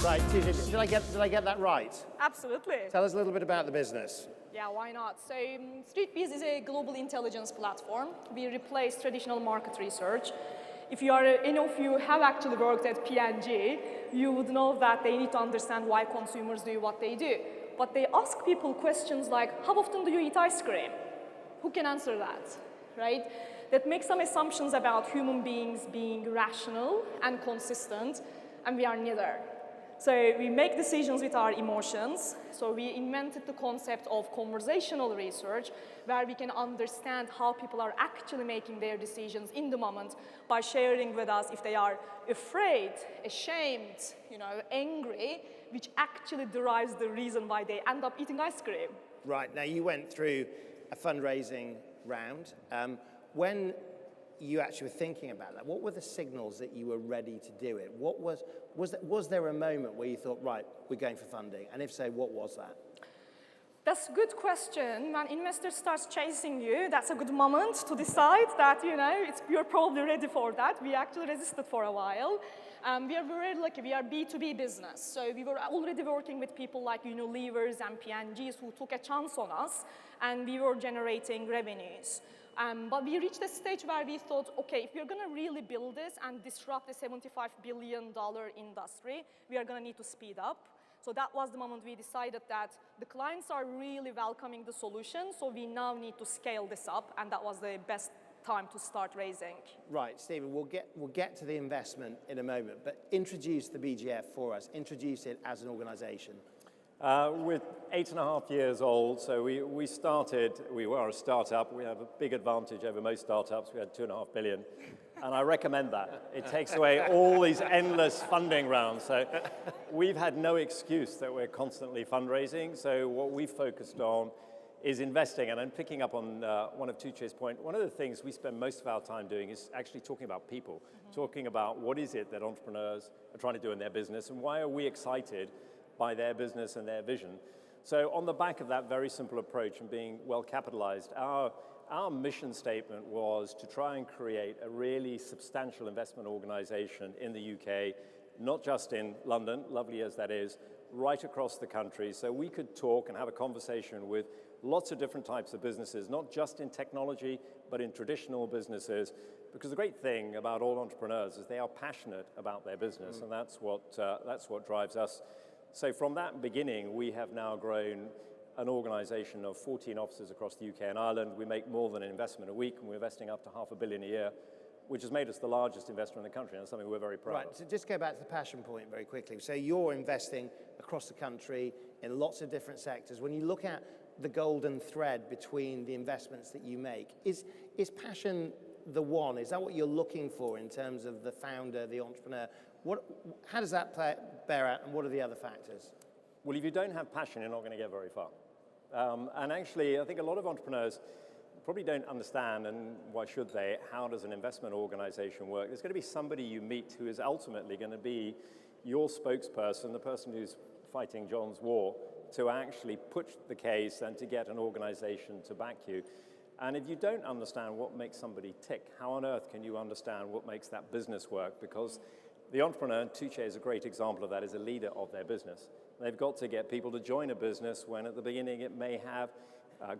Right, Tisha, did I get that right? Absolutely. Tell us a little bit about the business. Yeah, why not? So StreetBees is a global intelligence platform. We replace traditional market research. if you are, any of you have actually worked at P&G, you would know that they need to understand why consumers do what they do. But they ask people questions like, how often do you eat ice cream? Who can answer that, right? That makes some assumptions about human beings being rational and consistent, and we are neither. So we make decisions with our emotions. So we invented the concept of conversational research, where we can understand how people are actually making their decisions in the moment by sharing with us if they are afraid, ashamed, angry, which actually derives the reason why they end up eating ice cream. Right, now you went through a fundraising round. When you actually were thinking about that, what were the signals that you were ready to do it? Was there a moment where you thought, right, we're going for funding? And if so, what was that? That's a good question. When investor starts chasing you, that's a good moment to decide that, you're probably ready for that. We actually resisted for a while. We are very lucky. We are B2B business. So we were already working with people like Unilevers and P&Gs who took a chance on us, and we were generating revenues. But we reached a stage where we thought, okay, if we're going to really build this and disrupt the $75 billion industry, we are going to need to speed up. So that was the moment we decided that the clients are really welcoming the solution, so we now need to scale this up, and that was the best time to start raising. Right, Stephen, we'll get to the investment in a moment, but introduce the BGF for us. Introduce it as an organization. We're 8.5 years old, so we were a startup. We have a big advantage over most startups. We had 2.5 billion, and I recommend that. It takes away all these endless funding rounds. So we've had no excuse that we're constantly fundraising. So what we've focused on is investing, and I'm picking up on one of Tuğçe's point. One of the things we spend most of our time doing is actually talking about people, talking about what is it that entrepreneurs are trying to do in their business, and why are we excited by their business and their vision. So on the back of that very simple approach and being well capitalized, our mission statement was to try and create a really substantial investment organization in the UK, not just in London, lovely as that is, right across the country, so we could talk and have a conversation with lots of different types of businesses, not just in technology, but in traditional businesses. Because the great thing about all entrepreneurs is they are passionate about their business, and that's what drives us. So from that beginning, we have now grown an organization of 14 offices across the UK and Ireland. We make more than an investment a week, and we're investing up to £500 million a year, which has made us the largest investor in the country, and that's something we're very proud of. Right, so just go back to the passion point very quickly. So you're investing across the country in lots of different sectors. When you look at the golden thread between the investments that you make, is passion the one? Is that what you're looking for in terms of the founder, the entrepreneur? How does that bear out, and what are the other factors? Well, if you don't have passion, you're not going to get very far. And actually, I think a lot of entrepreneurs probably don't understand, and why should they, how does an investment organization work? There's going to be somebody you meet who is ultimately going to be your spokesperson, the person who's fighting John's war, to actually put the case and to get an organization to back you. And if you don't understand what makes somebody tick, how on earth can you understand what makes that business work? Because the entrepreneur, and Tuğçe is a great example of that, is a leader of their business. They've got to get people to join a business when at the beginning it may have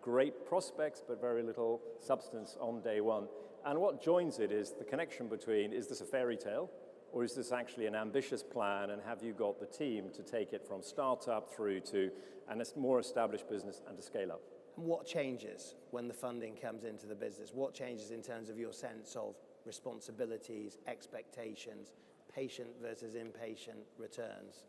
great prospects but very little substance on day one. And what joins it is the connection between, is this a fairy tale, or is this actually an ambitious plan, and have you got the team to take it from startup through to a more established business and to scale up? And what changes when the funding comes into the business? What changes in terms of your sense of responsibilities, expectations, patient versus impatient returns?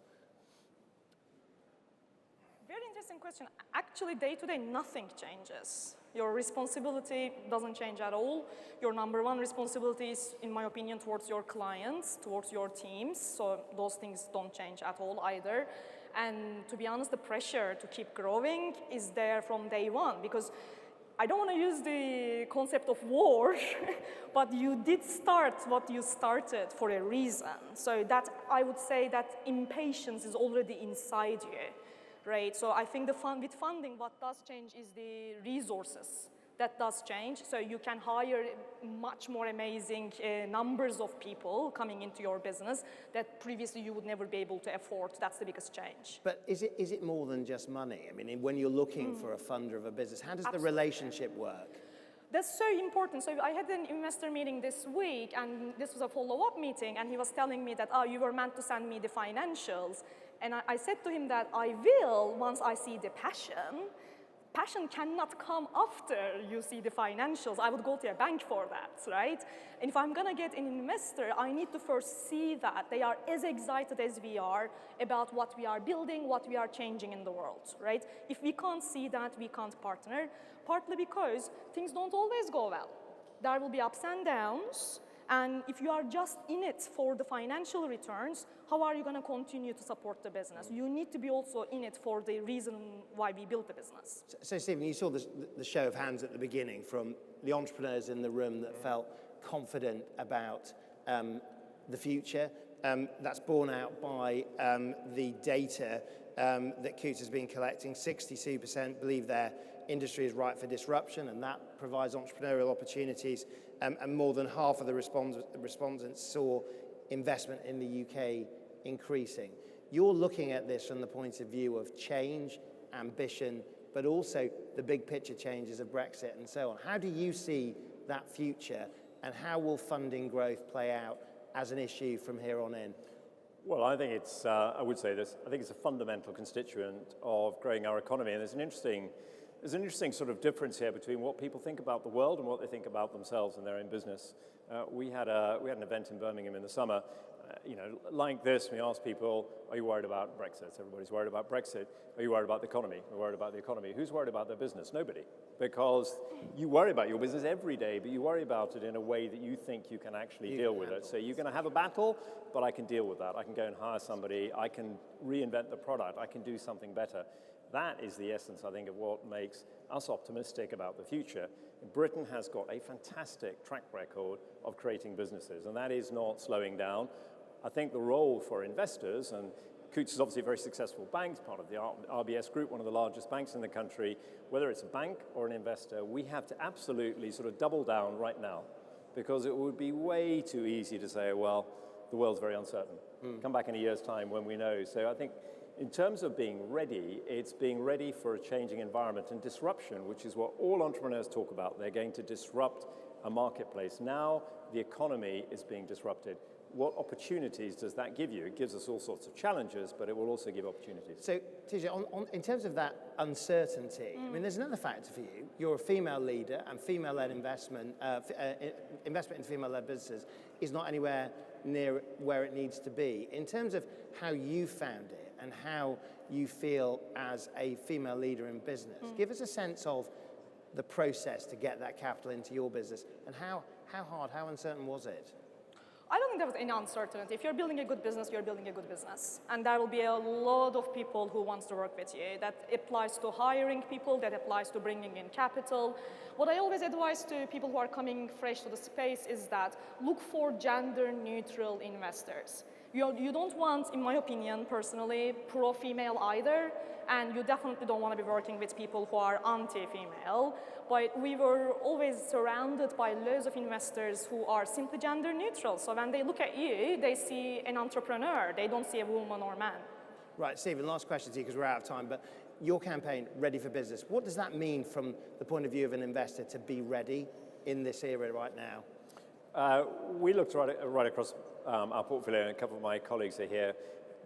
Very interesting question. Actually, day-to-day, nothing changes. Your responsibility doesn't change at all. Your number one responsibility is, in my opinion, towards your clients, towards your teams. So those things don't change at all either. And to be honest, the pressure to keep growing is there from day one, because I don't want to use the concept of war, but you did start what you started for a reason. So that, I would say that impatience is already inside you. Right, so I think with funding, what does change is the resources. That does change. So you can hire much more amazing numbers of people coming into your business that previously you would never be able to afford. That's the biggest change. But is it more than just money? I mean, when you're looking for a funder of a business, how does the relationship work? That's so important. So I had an investor meeting this week, and this was a follow-up meeting, and he was telling me that, oh, you were meant to send me the financials. And I said to him that I will once I see the passion. Passion cannot come after you see the financials. I would go to a bank for that, right? And if I'm gonna get an investor, I need to first see that they are as excited as we are about what we are building, what we are changing in the world, right? If we can't see that, we can't partner, partly because things don't always go well. There will be ups and downs, and if you are just in it for the financial returns, how are you going to continue to support the business? You need to be also in it for the reason why we built the business. So Stephen, you saw the show of hands at the beginning from the entrepreneurs in the room that felt confident about the future. That's borne out by the data that Coutts has been collecting. 62% believe their industry is ripe for disruption, and that provides entrepreneurial opportunities. And more than half of the respondents saw investment in the UK increasing. You're looking at this from the point of view of change, ambition, but also the big picture changes of Brexit and so on. How do you see that future, and how will funding growth play out as an issue from here on in? Well, I think it's, I would say this, I think it's a fundamental constituent of growing our economy. And there's an interesting sort of difference here between what people think about the world and what they think about themselves and their own business. We had an event in Birmingham in the summer, like this. We asked people, are you worried about Brexit? Everybody's worried about Brexit. Are you worried about the economy? We're worried about the economy. Who's worried about their business? Nobody. Because you worry about your business every day, but you worry about it in a way that you think you can actually deal with it. So you're going to have a battle, but I can deal with that. I can go and hire somebody. I can reinvent the product. I can do something better. That is the essence, I think, of what makes us optimistic about the future. Britain has got a fantastic track record of creating businesses, and that is not slowing down. I think the role for investors, and Coutts is obviously a very successful bank, part of the RBS group, one of the largest banks in the country. Whether it's a bank or an investor, we have to absolutely sort of double down right now, because it would be way too easy to say, well, the world's very uncertain. Come back in a year's time when we know. So I think in terms of being ready, it's being ready for a changing environment and disruption, which is what all entrepreneurs talk about. They're going to disrupt a marketplace. Now the economy is being disrupted. What opportunities does that give you? It gives us all sorts of challenges, but it will also give opportunities. So, Tisha, in terms of that uncertainty, I mean, there's another factor for you. You're a female leader, and female-led investment in female-led businesses is not anywhere near where it needs to be. In terms of how you found it and how you feel as a female leader in business, give us a sense of the process to get that capital into your business, and how hard, how uncertain was it? I don't think there was any uncertainty. If you're building a good business, you're building a good business. And there will be a lot of people who want to work with you. That applies to hiring people, that applies to bringing in capital. What I always advise to people who are coming fresh to the space is that look for gender-neutral investors. You don't want, in my opinion, personally, pro-female either, and you definitely don't want to be working with people who are anti-female. But we were always surrounded by loads of investors who are simply gender neutral. So when they look at you, they see an entrepreneur. They don't see a woman or man. Right, Stephen, last question to you because we're out of time. But your campaign, Ready for Business, what does that mean from the point of view of an investor to be ready in this era right now? We looked right across our portfolio, and a couple of my colleagues are here.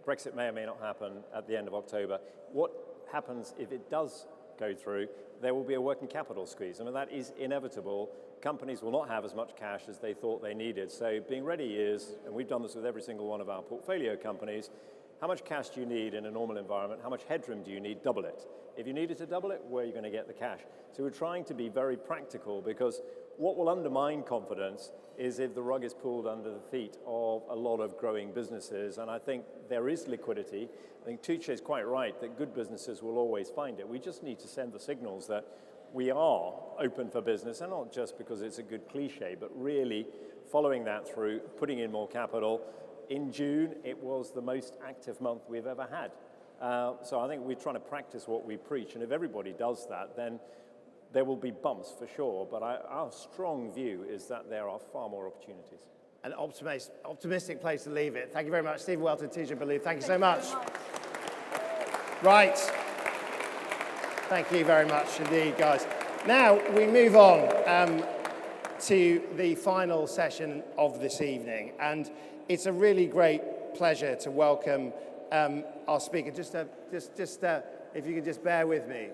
Brexit may or may not happen at the end of October. What happens if it does go through? There will be a working capital squeeze. I mean, that is inevitable. Companies will not have as much cash as they thought they needed. So being ready is, and we've done this with every single one of our portfolio companies, how much cash do you need in a normal environment? How much headroom do you need? Double it. If you needed to double it, where are you going to get the cash? So we're trying to be very practical, because what will undermine confidence is if the rug is pulled under the feet of a lot of growing businesses. And I think there is liquidity. I think Tucci is quite right that good businesses will always find it. We just need to send the signals that we are open for business, and not just because it's a good cliche, but really following that through, putting in more capital. In June, it was the most active month we've ever had. So I think we're trying to practice what we preach, and if everybody does that, then there will be bumps for sure, but our strong view is that there are far more opportunities. An optimistic place to leave it. Thank you very much. Stephen Welton, Tisha Ballou, thank you so much. Right. Thank you very much indeed, guys. Now we move on to the final session of this evening, and it's a really great pleasure to welcome our speaker. Just if you could just bear with me.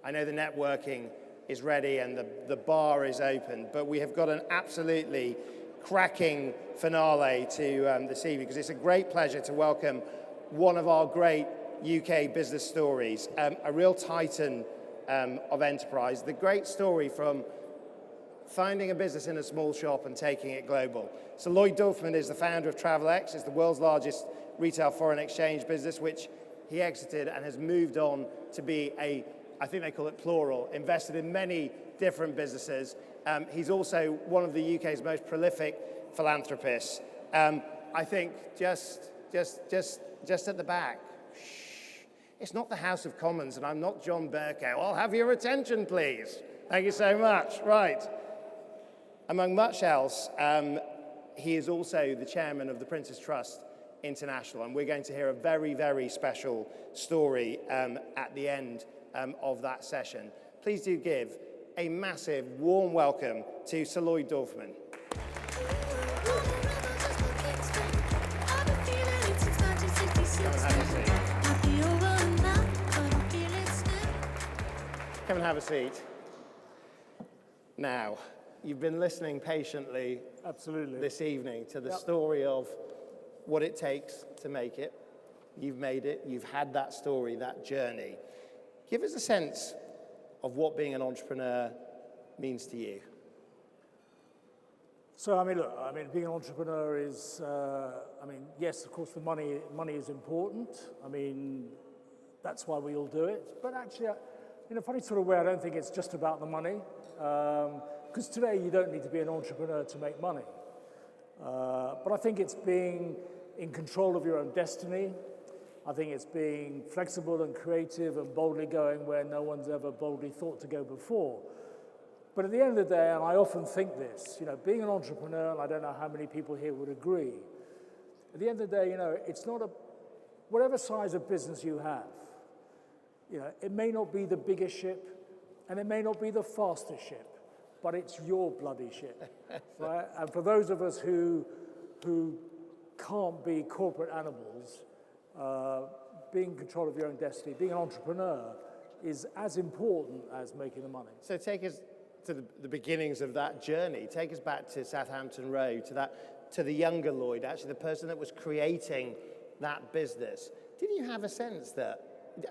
I know the networking is ready and the bar is open, but we have got an absolutely cracking finale to this evening, because it's a great pleasure to welcome one of our great UK business stories, a real titan of enterprise, the great story from founding a business in a small shop and taking it global. So Lloyd Dorfman is the founder of TravelX. It's the world's largest retail foreign exchange business, which he exited and has moved on to be I think they call it plural, invested in many different businesses. He's also one of the UK's most prolific philanthropists. I think just at the back, it's not the House of Commons, and I'm not John Bercow. I'll have your attention, please. Thank you so much. Right. Among much else, he is also the chairman of the Prince's Trust International, and we're going to hear a very, very special story at the end of that session. Please do give a massive, warm welcome to Sir Lloyd Dorfman. Come and have a seat. Now, you've been listening patiently this evening to the story of what it takes to make it. You've made it. You've had that story, that journey. Give us a sense of what being an entrepreneur means to you. So, being an entrepreneur is, yes, of course, the money is important. That's why we all do it. But actually, in a funny sort of way, I don't think it's just about the money. Because today, you don't need to be an entrepreneur to make money. But I think it's being in control of your own destiny. I think it's being flexible and creative and boldly going where no one's ever boldly thought to go before. But at the end of the day, and I often think this, being an entrepreneur, and I don't know how many people here would agree, at the end of the day, it's not whatever size of business you have, it may not be the biggest ship, and it may not be the fastest ship, but it's your bloody ship, right? And for those of us who can't be corporate animals, being in control of your own destiny, being an entrepreneur is as important as making the money. So take us to the beginnings of that journey. Take us back to Southampton Road, to the younger Lloyd, actually the person that was creating that business. Did you have a sense that,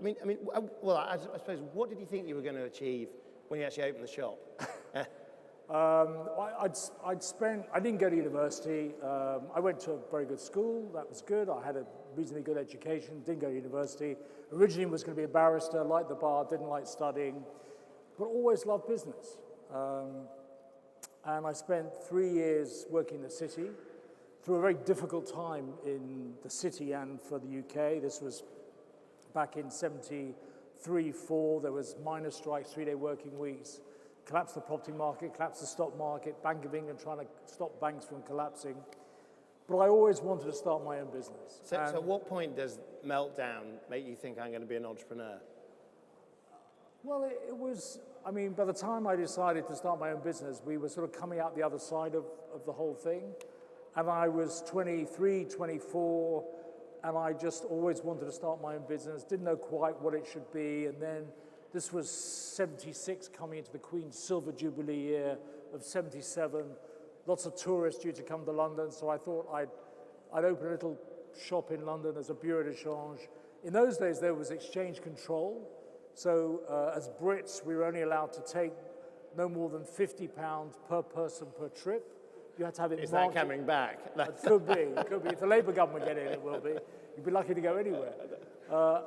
I suppose, what did you think you were going to achieve when you actually opened the shop? I didn't go to university. I went to a very good school. That was good. I had a reasonably good education. Didn't go to university. Originally was going to be a barrister, liked the bar, didn't like studying, but always loved business. And I spent 3 years working in the city through a very difficult time in the city and for the UK. This was back in 73-4. There was miners' strikes, 3-day working weeks. Collapsed the property market, collapsed the stock market, Bank of England trying to stop banks from collapsing. But I always wanted to start my own business. So at what point does meltdown make you think I'm going to be an entrepreneur? Well, it was, by the time I decided to start my own business, we were sort of coming out the other side of the whole thing. And I was 23, 24, and I just always wanted to start my own business, didn't know quite what it should be, and then this was 76, coming into the Queen's Silver Jubilee year of 77. Lots of tourists due to come to London, so I thought I'd open a little shop in London as a bureau de change. In those days, there was exchange control. So as Brits, we were only allowed to take no more than £50 per person per trip. You had to have it Is marked. that coming back? It could be. If the Labour government get in, it will be. You'd be lucky to go anywhere.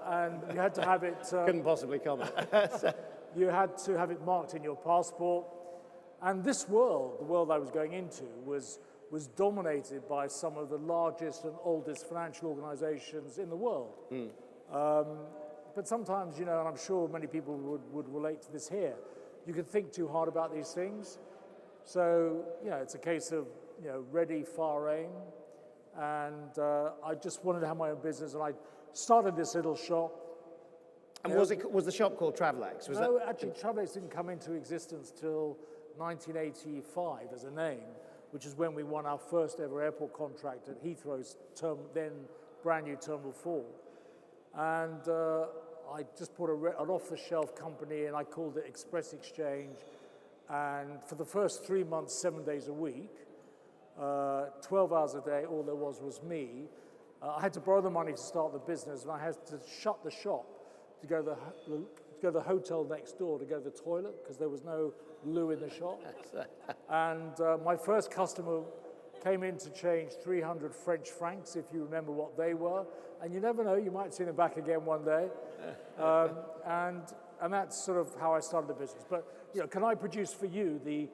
And you had to have it... Couldn't possibly comment. You had to have it marked in your passport. And this world, the world I was going into, was dominated by some of the largest and oldest financial organizations in the world. But sometimes, and I'm sure many people would relate to this here, you can think too hard about these things. So, it's a case of, ready, far aim. And I just wanted to have my own business. And I started this little shop. And was the shop called Travelex? Was No, actually, Travelex didn't come into existence till 1985 as a name, which is when we won our first ever airport contract at Heathrow's then brand new Terminal 4. And I just put an off-the-shelf company and I called it Express Exchange. And for the first 3 months, 7 days a week, 12 hours a day, all there was me. I had to borrow the money to start the business, and I had to shut the shop to go to the hotel next door to go to the toilet because there was no loo in the shop. And my first customer came in to change 300 French francs, if you remember what they were. And you never know, you might see them back again one day. And that's sort of how I started the business. But you know, can I produce for you the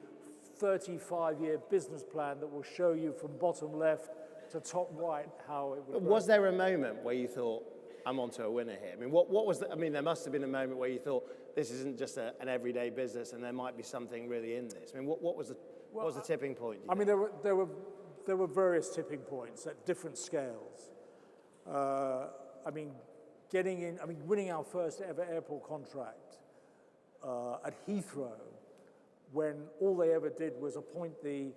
35-year business plan that will show you from bottom left to top right how it would work? Was there a moment where you thought, I'm onto a winner here? I mean, what was I mean, there must have been a moment where you thought, this isn't just an everyday business and there might be something really in this. I mean, what was the tipping point? I mean, there were various tipping points at different scales. I mean, winning our first ever airport contract at Heathrow, when all they ever did was appoint the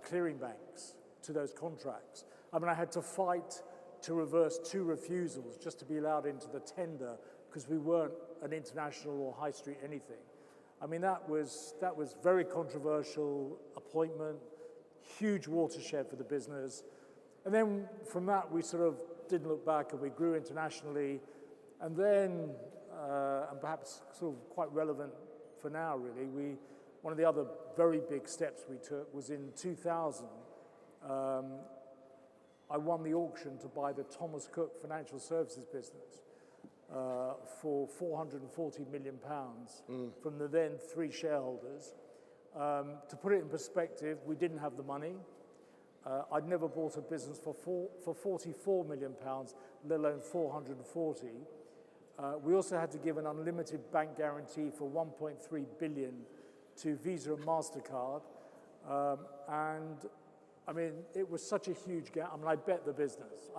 clearing banks to those contracts. I mean, I had to fight to reverse 2 refusals just to be allowed into the tender because we weren't an international or high street anything. I mean, that was very controversial appointment, huge watershed for the business. And then from that, we sort of didn't look back and we grew internationally. And then, and perhaps sort of quite relevant for now really, one of the other very big steps we took was in 2000, I won the auction to buy the Thomas Cook financial services business for £440 million from the then 3 shareholders. To put it in perspective, we didn't have the money. I'd never bought a business for £44 million, let alone 440. We also had to give an unlimited bank guarantee for 1.3 billion to Visa and MasterCard. And I mean, it was such a huge gap. I mean, I bet the business.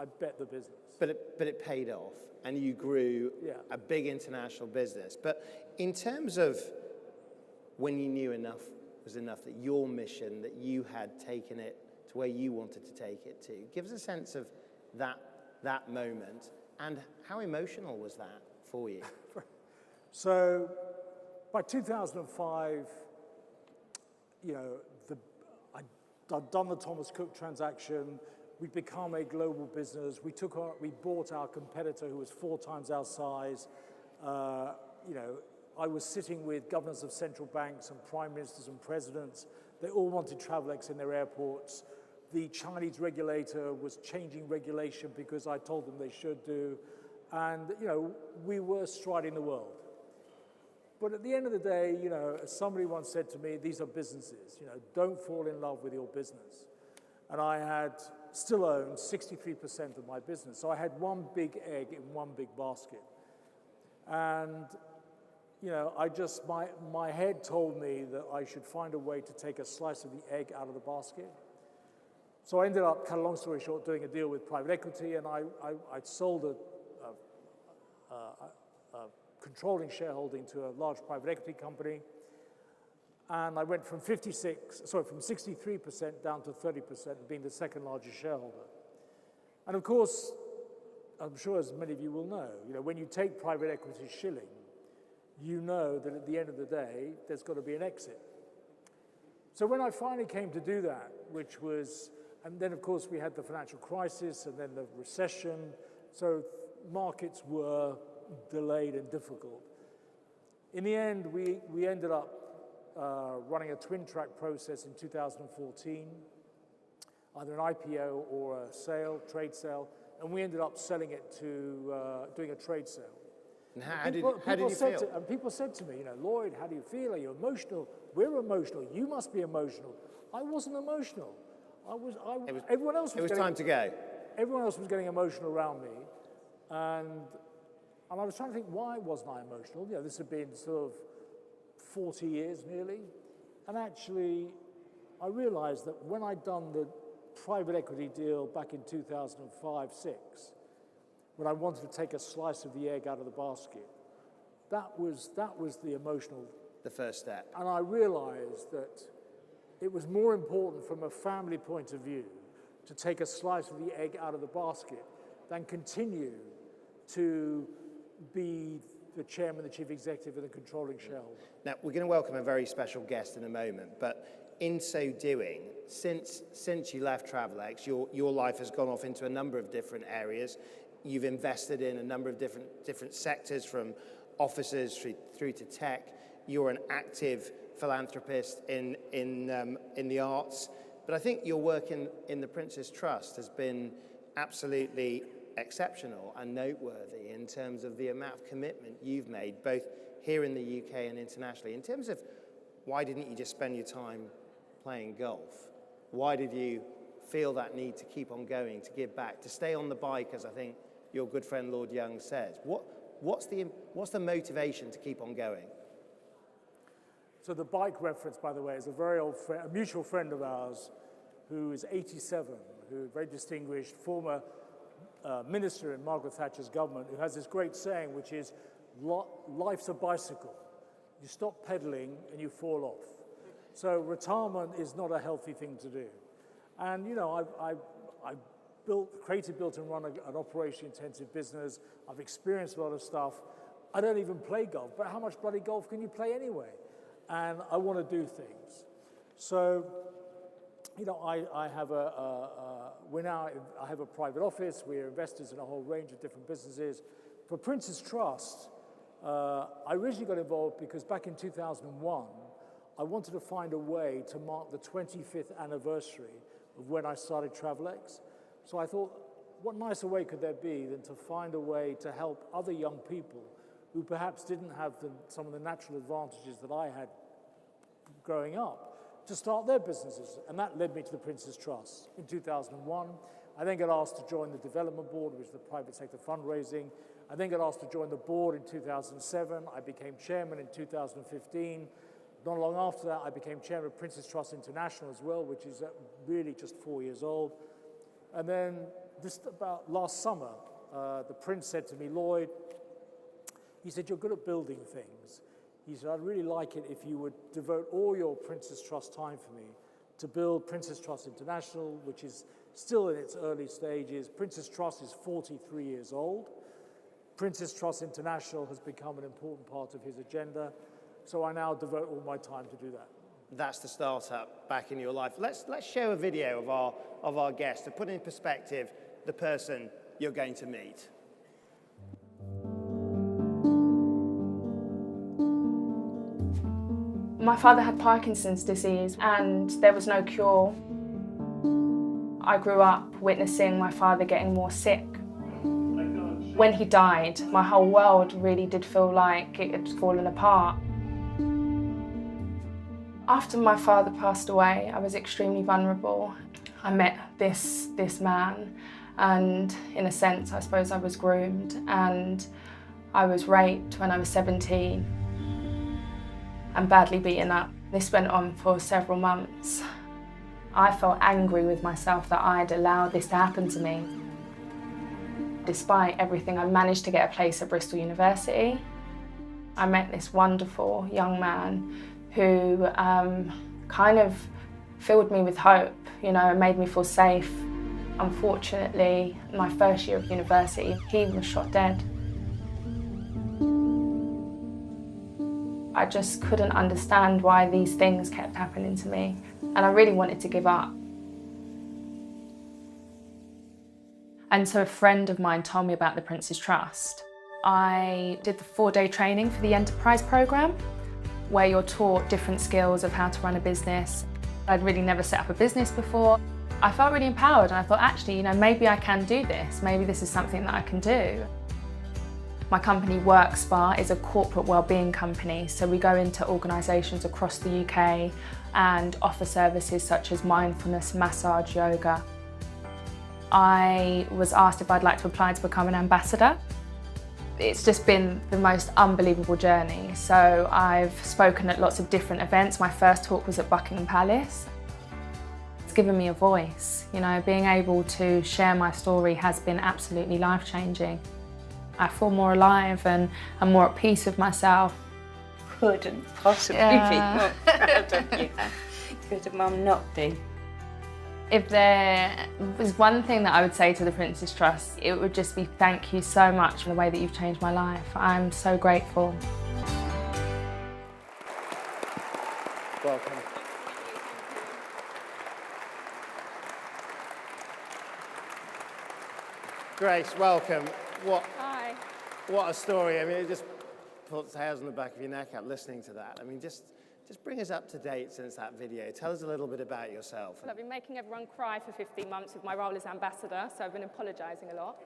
But it paid off, and you grew a big international business. But in terms of when you knew enough was enough, that your mission, that you had taken it to where you wanted to take it to, give us a sense of that moment, and how emotional was that for you? So, by 2005, you know, I'd done the Thomas Cook transaction. We'd become a global business. We bought our competitor who was 4 times our size. You know, I was sitting with governors of central banks and prime ministers and presidents. They all wanted Travelex in their airports. The Chinese regulator was changing regulation because I told them they should do. And, you know, we were striding the world. But at the end of the day, you know, as somebody once said to me, these are businesses, you know, don't fall in love with your business. And I still owned 63% of my business. So I had one big egg in one big basket. And, you know, my head told me that I should find a way to take a slice of the egg out of the basket. So I ended up, cut a long story short, doing a deal with private equity, and I sold a controlling shareholding to a large private equity company. And I went from 63% down to 30%, being the second largest shareholder. And of course, I'm sure as many of you will know, you know, when you take private equity shilling, you know that at the end of the day, there's got to be an exit. So when I finally came to do that, which was, and then of course we had the financial crisis and then the recession, so markets were delayed and difficult. In the end, we ended up running a twin track process in 2014, either an IPO or a trade sale, and we ended up selling it to doing a trade sale. And how did you feel? And people said to me, you know, Lloyd, how do you feel? Are you emotional? We're emotional. You must be emotional. I wasn't emotional. Everyone else was. It was time to go. Everyone else was getting emotional around me, and I was trying to think, why wasn't I emotional? You know, this had been sort of 40 years nearly, and actually, I realized that when I'd done the private equity deal back in 2005-06, when I wanted to take a slice of the egg out of the basket. That was the emotional. The first step. And I realized that it was more important from a family point of view to take a slice of the egg out of the basket than continue to be the chairman, the chief executive, and the controlling shareholder. Now, we're going to welcome a very special guest in a moment, but in so doing, since you left Travelex, your life has gone off into a number of different areas. You've invested in a number of different sectors, from offices through to tech. You're an active philanthropist in the arts. But I think your work in the Prince's Trust has been absolutely exceptional and noteworthy in terms of the amount of commitment you've made, both here in the UK and internationally. In terms of why didn't you just spend your time playing golf? Why did you feel that need to keep on going, to give back, to stay on the bike, as I think your good friend Lord Young says? What's the motivation to keep on going? So the bike reference, by the way, is a very old friend, a mutual friend of ours who is 87, who is very distinguished, former minister in Margaret Thatcher's government, who has this great saying, which is, life's a bicycle. You stop pedaling and you fall off. So retirement is not a healthy thing to do. And, you know, I created, built, and run an operation-intensive business. I've experienced a lot of stuff. I don't even play golf, but how much bloody golf can you play anyway? And I want to do things. So, you know, I have a private office. We're investors in a whole range of different businesses. For Prince's Trust, I originally got involved because back in 2001, I wanted to find a way to mark the 25th anniversary of when I started Travelex. So I thought, what nicer way could there be than to find a way to help other young people who perhaps didn't have some of the natural advantages that I had growing up, to start their businesses. And that led me to the Prince's Trust in 2001. I then got asked to join the development board, which is the private sector fundraising. I then got asked to join the board in 2007. I became chairman in 2015. Not long after that, I became chairman of Prince's Trust International as well, which is really just 4 years old. And then just about last summer, the Prince said to me, Lloyd, he said, you're good at building things. He said, I'd really like it if you would devote all your Prince's Trust time for me to build Prince's Trust International, which is still in its early stages. Prince's Trust is 43 years old. Prince's Trust International has become an important part of his agenda. So I now devote all my time to do that. That's the startup back in your life. Let's show a video of our guest to put in perspective the person you're going to meet. My father had Parkinson's disease and there was no cure. I grew up witnessing my father getting more sick. When he died, my whole world really did feel like it had fallen apart. After my father passed away, I was extremely vulnerable. I met this man, and in a sense, I suppose I was groomed, and I was raped when I was 17 and badly beaten up. This went on for several months. I felt angry with myself that I'd allowed this to happen to me. Despite everything, I managed to get a place at Bristol University. I met this wonderful young man who kind of filled me with hope, you know, and made me feel safe. Unfortunately, my first year of university, he was shot dead. I just couldn't understand why these things kept happening to me, and I really wanted to give up. And so a friend of mine told me about the Prince's Trust. I did the 4-day training for the enterprise program, where you're taught different skills of how to run a business. I'd really never set up a business before. I felt really empowered, and I thought, actually, you know, maybe I can do this. Maybe this is something that I can do. My company, WorkSpa, is a corporate wellbeing company, so we go into organisations across the UK and offer services such as mindfulness, massage, yoga. I was asked if I'd like to apply to become an ambassador. It's just been the most unbelievable journey. So I've spoken at lots of different events. My first talk was at Buckingham Palace. given me a voice. You know, being able to share my story has been absolutely life-changing. I feel more alive and I'm more at peace with myself. Couldn't possibly be more proud of you. Could a mum not be? If there was one thing that I would say to the Prince's Trust, it would just be thank you so much for the way that you've changed my life. I'm so grateful. Welcome. Grace, welcome. Hi. What a story. I mean, it just puts hairs on the back of your neck out listening to that. I mean, just bring us up to date since that video. Tell us a little bit about yourself. Well, I've been making everyone cry for 15 months with my role as ambassador, so I've been apologising a lot.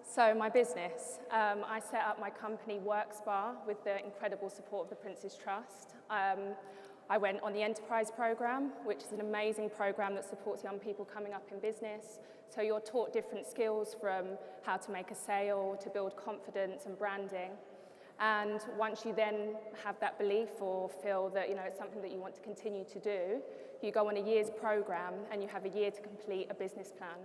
So my business, I set up my company WorkSpa with the incredible support of the Prince's Trust. I went on the Enterprise Programme, which is an amazing programme that supports young people coming up in business. So you're taught different skills from how to make a sale, to build confidence and branding. And once you then have that belief or feel that it's something that you want to continue to do, you go on a year's programme and you have a year to complete a business plan.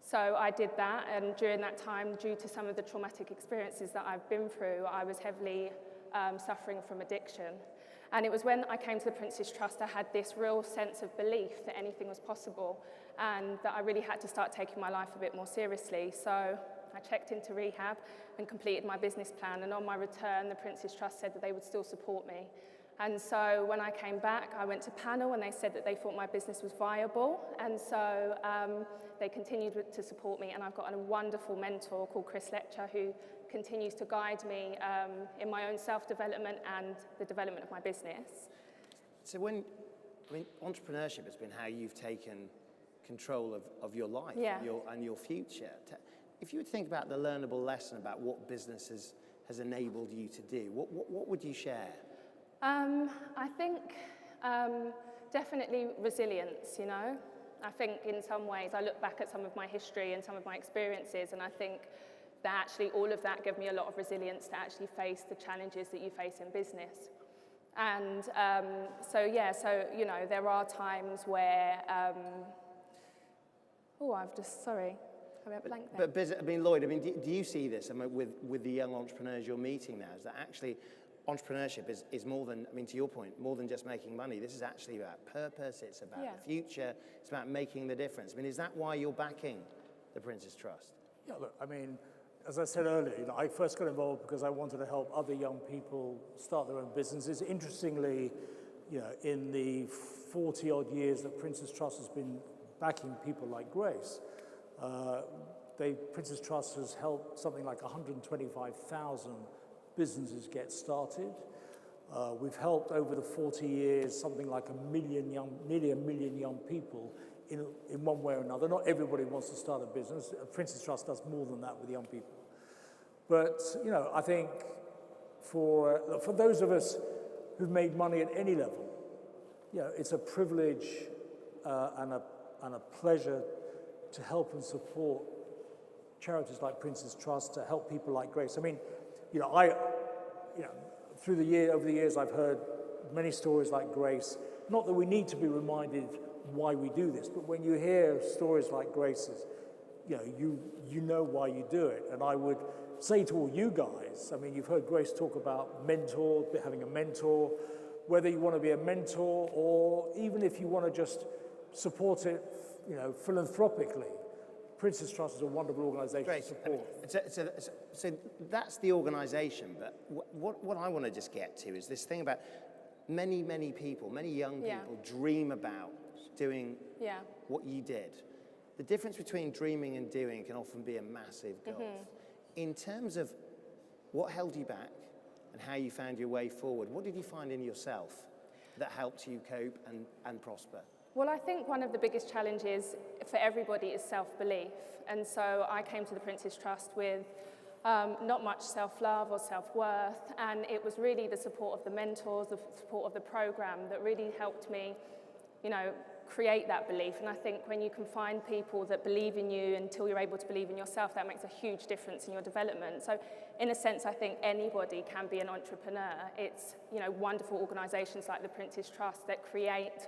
So I did that, and during that time, due to some of the traumatic experiences that I've been through, I was heavily suffering from addiction. And it was when I came to the Prince's Trust, I had this real sense of belief that anything was possible and that I really had to start taking my life a bit more seriously. So I checked into rehab and completed my business plan, and on my return, the Prince's Trust said that they would still support me. And so when I came back, I went to panel and they said that they thought my business was viable, and so they continued to support me, and I've got a wonderful mentor called Chris Letcher who continues to guide me in my own self-development and the development of my business. So entrepreneurship has been how you've taken control of your life and your future. If you would think about the learnable lesson about what business has enabled you to do, what would you share? I think definitely resilience, I think in some ways I look back at some of my history and some of my experiences, and I think that actually all of that gave me a lot of resilience to actually face the challenges that you face in business. And there are times where, sorry, I went blank there. But Lloyd, do you see this with the young entrepreneurs you're meeting now, is that actually entrepreneurship is more than, to your point, more than just making money. This is actually about purpose, it's about the future, it's about making the difference. Is that why you're backing the Prince's Trust? Yeah, look, as I said earlier, I first got involved because I wanted to help other young people start their own businesses. Interestingly, in the 40-odd years that Prince's Trust has been backing people like Grace, Prince's Trust has helped something like 125,000 businesses get started. We've helped over the 40 years something like nearly a million young people in one way or another. Not everybody wants to start a business. Prince's Trust does more than that with young people. But I think for those of us who've made money at any level, it's a privilege and a pleasure to help and support charities like Prince's Trust, to help people like Grace. Over the years, I've heard many stories like Grace. Not that we need to be reminded why we do this, but when you hear stories like Grace's, you know why you do it. And I would say to all you guys, you've heard Grace talk about having a mentor, whether you want to be a mentor or even if you want to just support it, philanthropically. Prince's Trust is a wonderful organisation to support. So that's the organisation, but what I want to just get to is this thing about many young people dream about doing what you did. The difference between dreaming and doing can often be a massive gulf. In terms of what held you back and how you found your way forward, what did you find in yourself that helped you cope and prosper? Well, I think one of the biggest challenges for everybody is self-belief. And so I came to the Prince's Trust with not much self-love or self-worth, and it was really the support of the mentors, the support of the program that really helped me, create that belief. And I think when you can find people that believe in you until you're able to believe in yourself, that makes a huge difference in your development. So in a sense, I think anybody can be an entrepreneur. It's, wonderful organisations like the Prince's Trust that create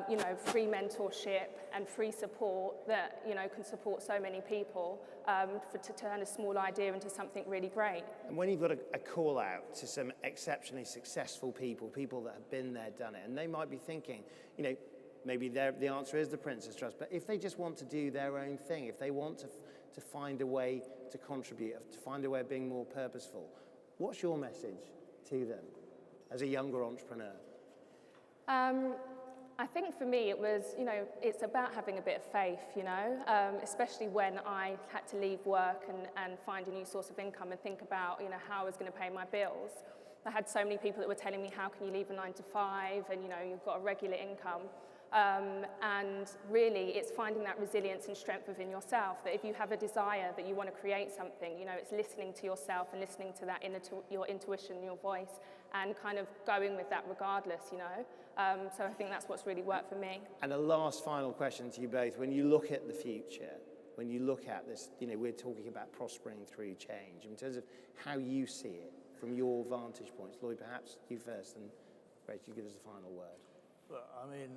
you know, free mentorship and free support that, you know, can support so many people to turn a small idea into something really great. And when you've got a call out to some exceptionally successful people, people that have been there, done it, and they might be thinking, you know, maybe the answer is the Prince's Trust, but if they just want to do their own thing, if they want to find a way to contribute, to find a way of being more purposeful, what's your message to them as a younger entrepreneur? I think for me it was, you know, it's about having a bit of faith, you know, especially when I had to leave work and find a new source of income and think about, you know, how I was going to pay my bills. I had so many people that were telling me, how can you leave a 9 to 5 and, you know, you've got a regular income. And really it's finding that resilience and strength within yourself, that if you have a desire that you want to create something, you know, it's listening to yourself and listening to that your intuition, your voice, and kind of going with that regardless, you know. So I think that's what's really worked for me. And a last final question to you both. When you look at the future, when you look at this, you know, we're talking about prospering through change, in terms of how you see it from your vantage points. Lloyd, perhaps you first, and Rachel, you give us the final word. Look, I mean,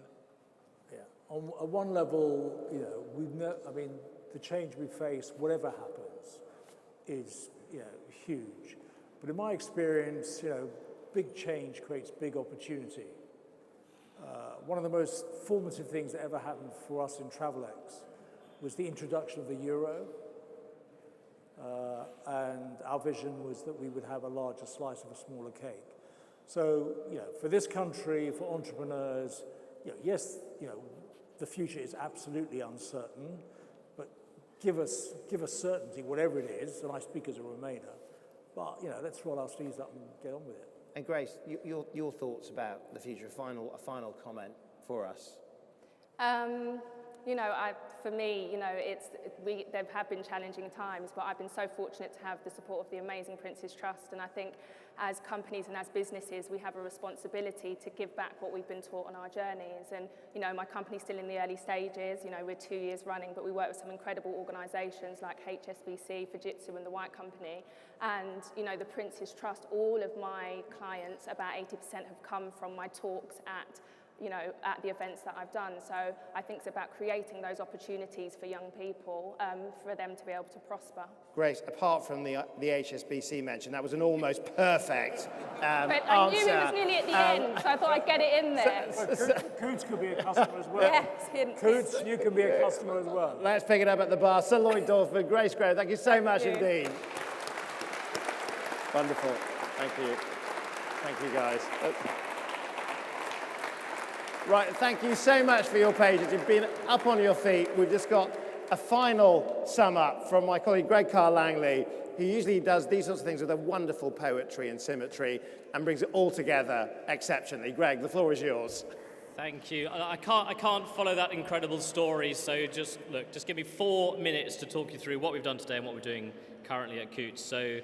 yeah, on one level, you know, I mean, the change we face, whatever happens, is, you know, huge. But in my experience, you know, big change creates big opportunity. One of the most formative things that ever happened for us in TravelX was the introduction of the euro. And our vision was that we would have a larger slice of a smaller cake. So, you know, for this country, for entrepreneurs, you know, yes, you know, the future is absolutely uncertain, but give us certainty, whatever it is, and I speak as a Remainer. But, you know, let's roll our sleeves up and get on with it. And Grace, your thoughts about the future, a final comment for us. You know, for me, you know, there have been challenging times, but I've been so fortunate to have the support of the amazing Prince's Trust, and I think as companies and as businesses, we have a responsibility to give back what we've been taught on our journeys. And, you know, my company's still in the early stages. You know, we're 2 years running, but we work with some incredible organisations like HSBC, Fujitsu and the White Company. And, you know, the Prince's Trust, all of my clients, about 80% have come from my talks at the events that I've done. So I think it's about creating those opportunities for young people, for them to be able to prosper. Grace, apart from the HSBC mention, that was an almost perfect but I knew answer. it was nearly at the end, so I thought I'd get it in there. Coutts could be a customer as well. Yes, Coutts, you can be a customer as well. Let's pick it up at the bar. Sir Lloyd Dorfman, Grace Grove, thank you so much indeed. Wonderful. Thank you. Thank you, guys. Right, thank you so much for your patience. You've been up on your feet. We've just got a final sum up from my colleague Greg Carr-Langley, who usually does these sorts of things with a wonderful poetry and symmetry and brings it all together exceptionally. Greg, the floor is yours. Thank you. I can't follow that incredible story, so just give me 4 minutes to talk you through what we've done today and what we're doing currently at Coutts. So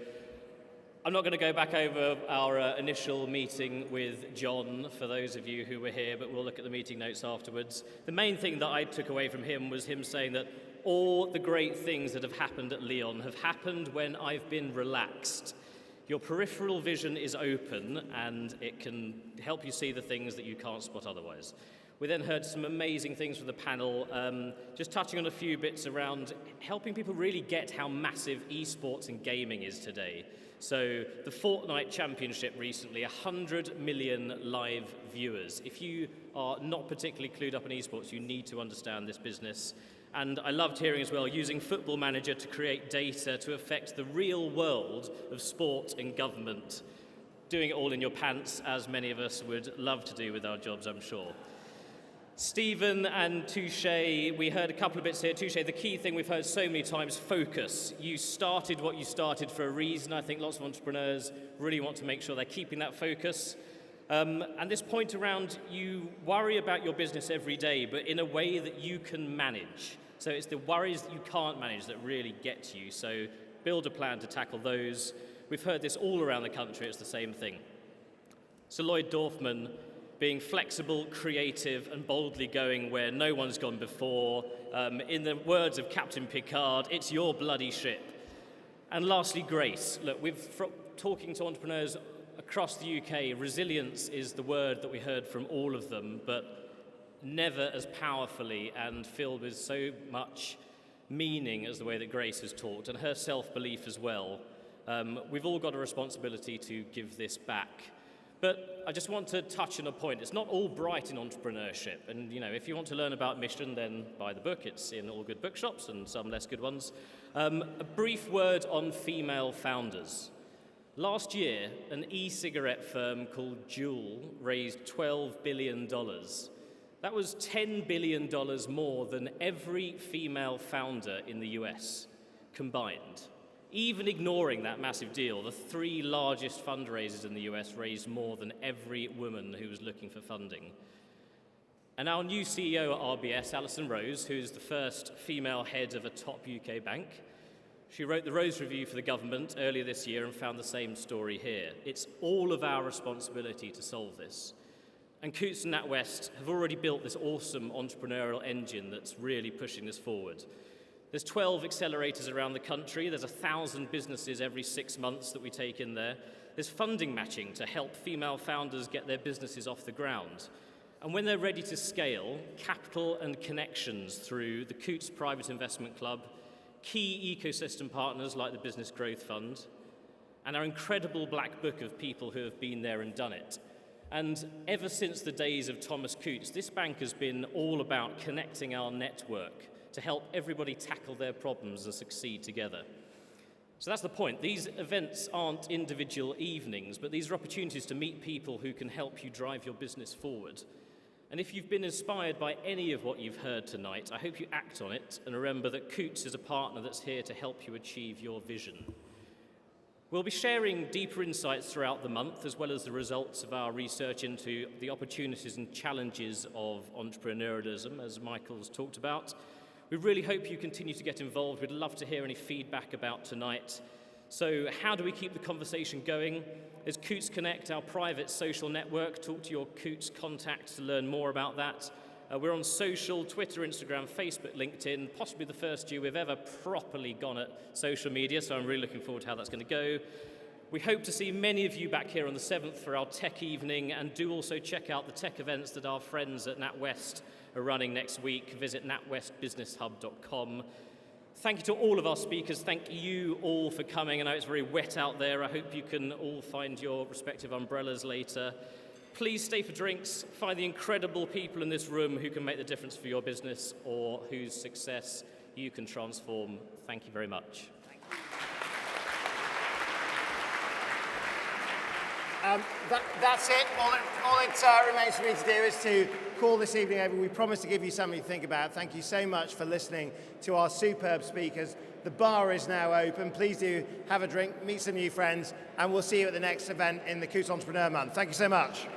I'm not going to go back over our initial meeting with John for those of you who were here, but we'll look at the meeting notes afterwards. The main thing that I took away from him was him saying that all the great things that have happened at Lyon have happened when I've been relaxed. Your peripheral vision is open and it can help you see the things that you can't spot otherwise. We then heard some amazing things from the panel, just touching on a few bits around helping people really get how massive esports and gaming is today. So the Fortnite Championship recently, 100 million live viewers. If you are not particularly clued up in esports, you need to understand this business. And I loved hearing as well, using Football Manager to create data to affect the real world of sport and government. Doing it all in your pants, as many of us would love to do with our jobs, I'm sure. Stephen and Touche, we heard a couple of bits here. Touche, the key thing we've heard so many times, focus. You started what you started for a reason. I think lots of entrepreneurs really want to make sure they're keeping that focus. And this point around you worry about your business every day, but in a way that you can manage. So it's the worries that you can't manage that really get to you. So build a plan to tackle those. We've heard this all around the country. It's the same thing. So Lloyd Dorfman, being flexible, creative, and boldly going where no one's gone before. In the words of Captain Picard, it's your bloody ship. And lastly, Grace. Look, talking to entrepreneurs across the UK, resilience is the word that we heard from all of them, but never as powerfully and filled with so much meaning as the way that Grace has talked, and her self-belief as well. We've all got a responsibility to give this back. But I just want to touch on a point. It's not all bright in entrepreneurship. And, if you want to learn about mission, then buy the book. It's in all good bookshops and some less good ones. A brief word on female founders. Last year, an e-cigarette firm called Juul raised $12 billion. That was $10 billion more than every female founder in the US combined. Even ignoring that massive deal, the 3 largest fundraisers in the US raised more than every woman who was looking for funding. And our new CEO at RBS, Alison Rose, who's the first female head of a top UK bank, she wrote the Rose Review for the government earlier this year and found the same story here. It's all of our responsibility to solve this. And Coutts and NatWest have already built this awesome entrepreneurial engine that's really pushing this forward. There's 12 accelerators around the country. There's 1,000 businesses every 6 months that we take in there. There's funding matching to help female founders get their businesses off the ground. And when they're ready to scale, capital and connections through the Coutts Private Investment Club, key ecosystem partners like the Business Growth Fund, and our incredible black book of people who have been there and done it. And ever since the days of Thomas Coutts, this bank has been all about connecting our network to help everybody tackle their problems and succeed together. So that's the point. These events aren't individual evenings, but these are opportunities to meet people who can help you drive your business forward. And if you've been inspired by any of what you've heard tonight, I hope you act on it and remember that Coutts is a partner that's here to help you achieve your vision. We'll be sharing deeper insights throughout the month, as well as the results of our research into the opportunities and challenges of entrepreneurialism, as Michael's talked about. We really hope you continue to get involved. We'd love to hear any feedback about tonight. So how do we keep the conversation going? There's Coutts Connect, our private social network. Talk to your Coutts contacts to learn more about that. We're on social, Twitter, Instagram, Facebook, LinkedIn, possibly the first year we've ever properly gone at social media, so I'm really looking forward to how that's going to go. We hope to see many of you back here on the 7th for our tech evening, and do also check out the tech events that our friends at NatWest are running next week. Visit natwestbusinesshub.com. Thank you to all of our speakers. Thank you all for coming. I know it's very wet out there. I hope you can all find your respective umbrellas later. Please stay for drinks. Find the incredible people in this room who can make the difference for your business or whose success you can transform. Thank you very much. That's it. All it remains for me to do is to call this evening over. We promised to give you something to think about. Thank you so much for listening to our superb speakers. The bar is now open. Please do have a drink, meet some new friends, and we'll see you at the next event in the Coutts Entrepreneur Month. Thank you so much.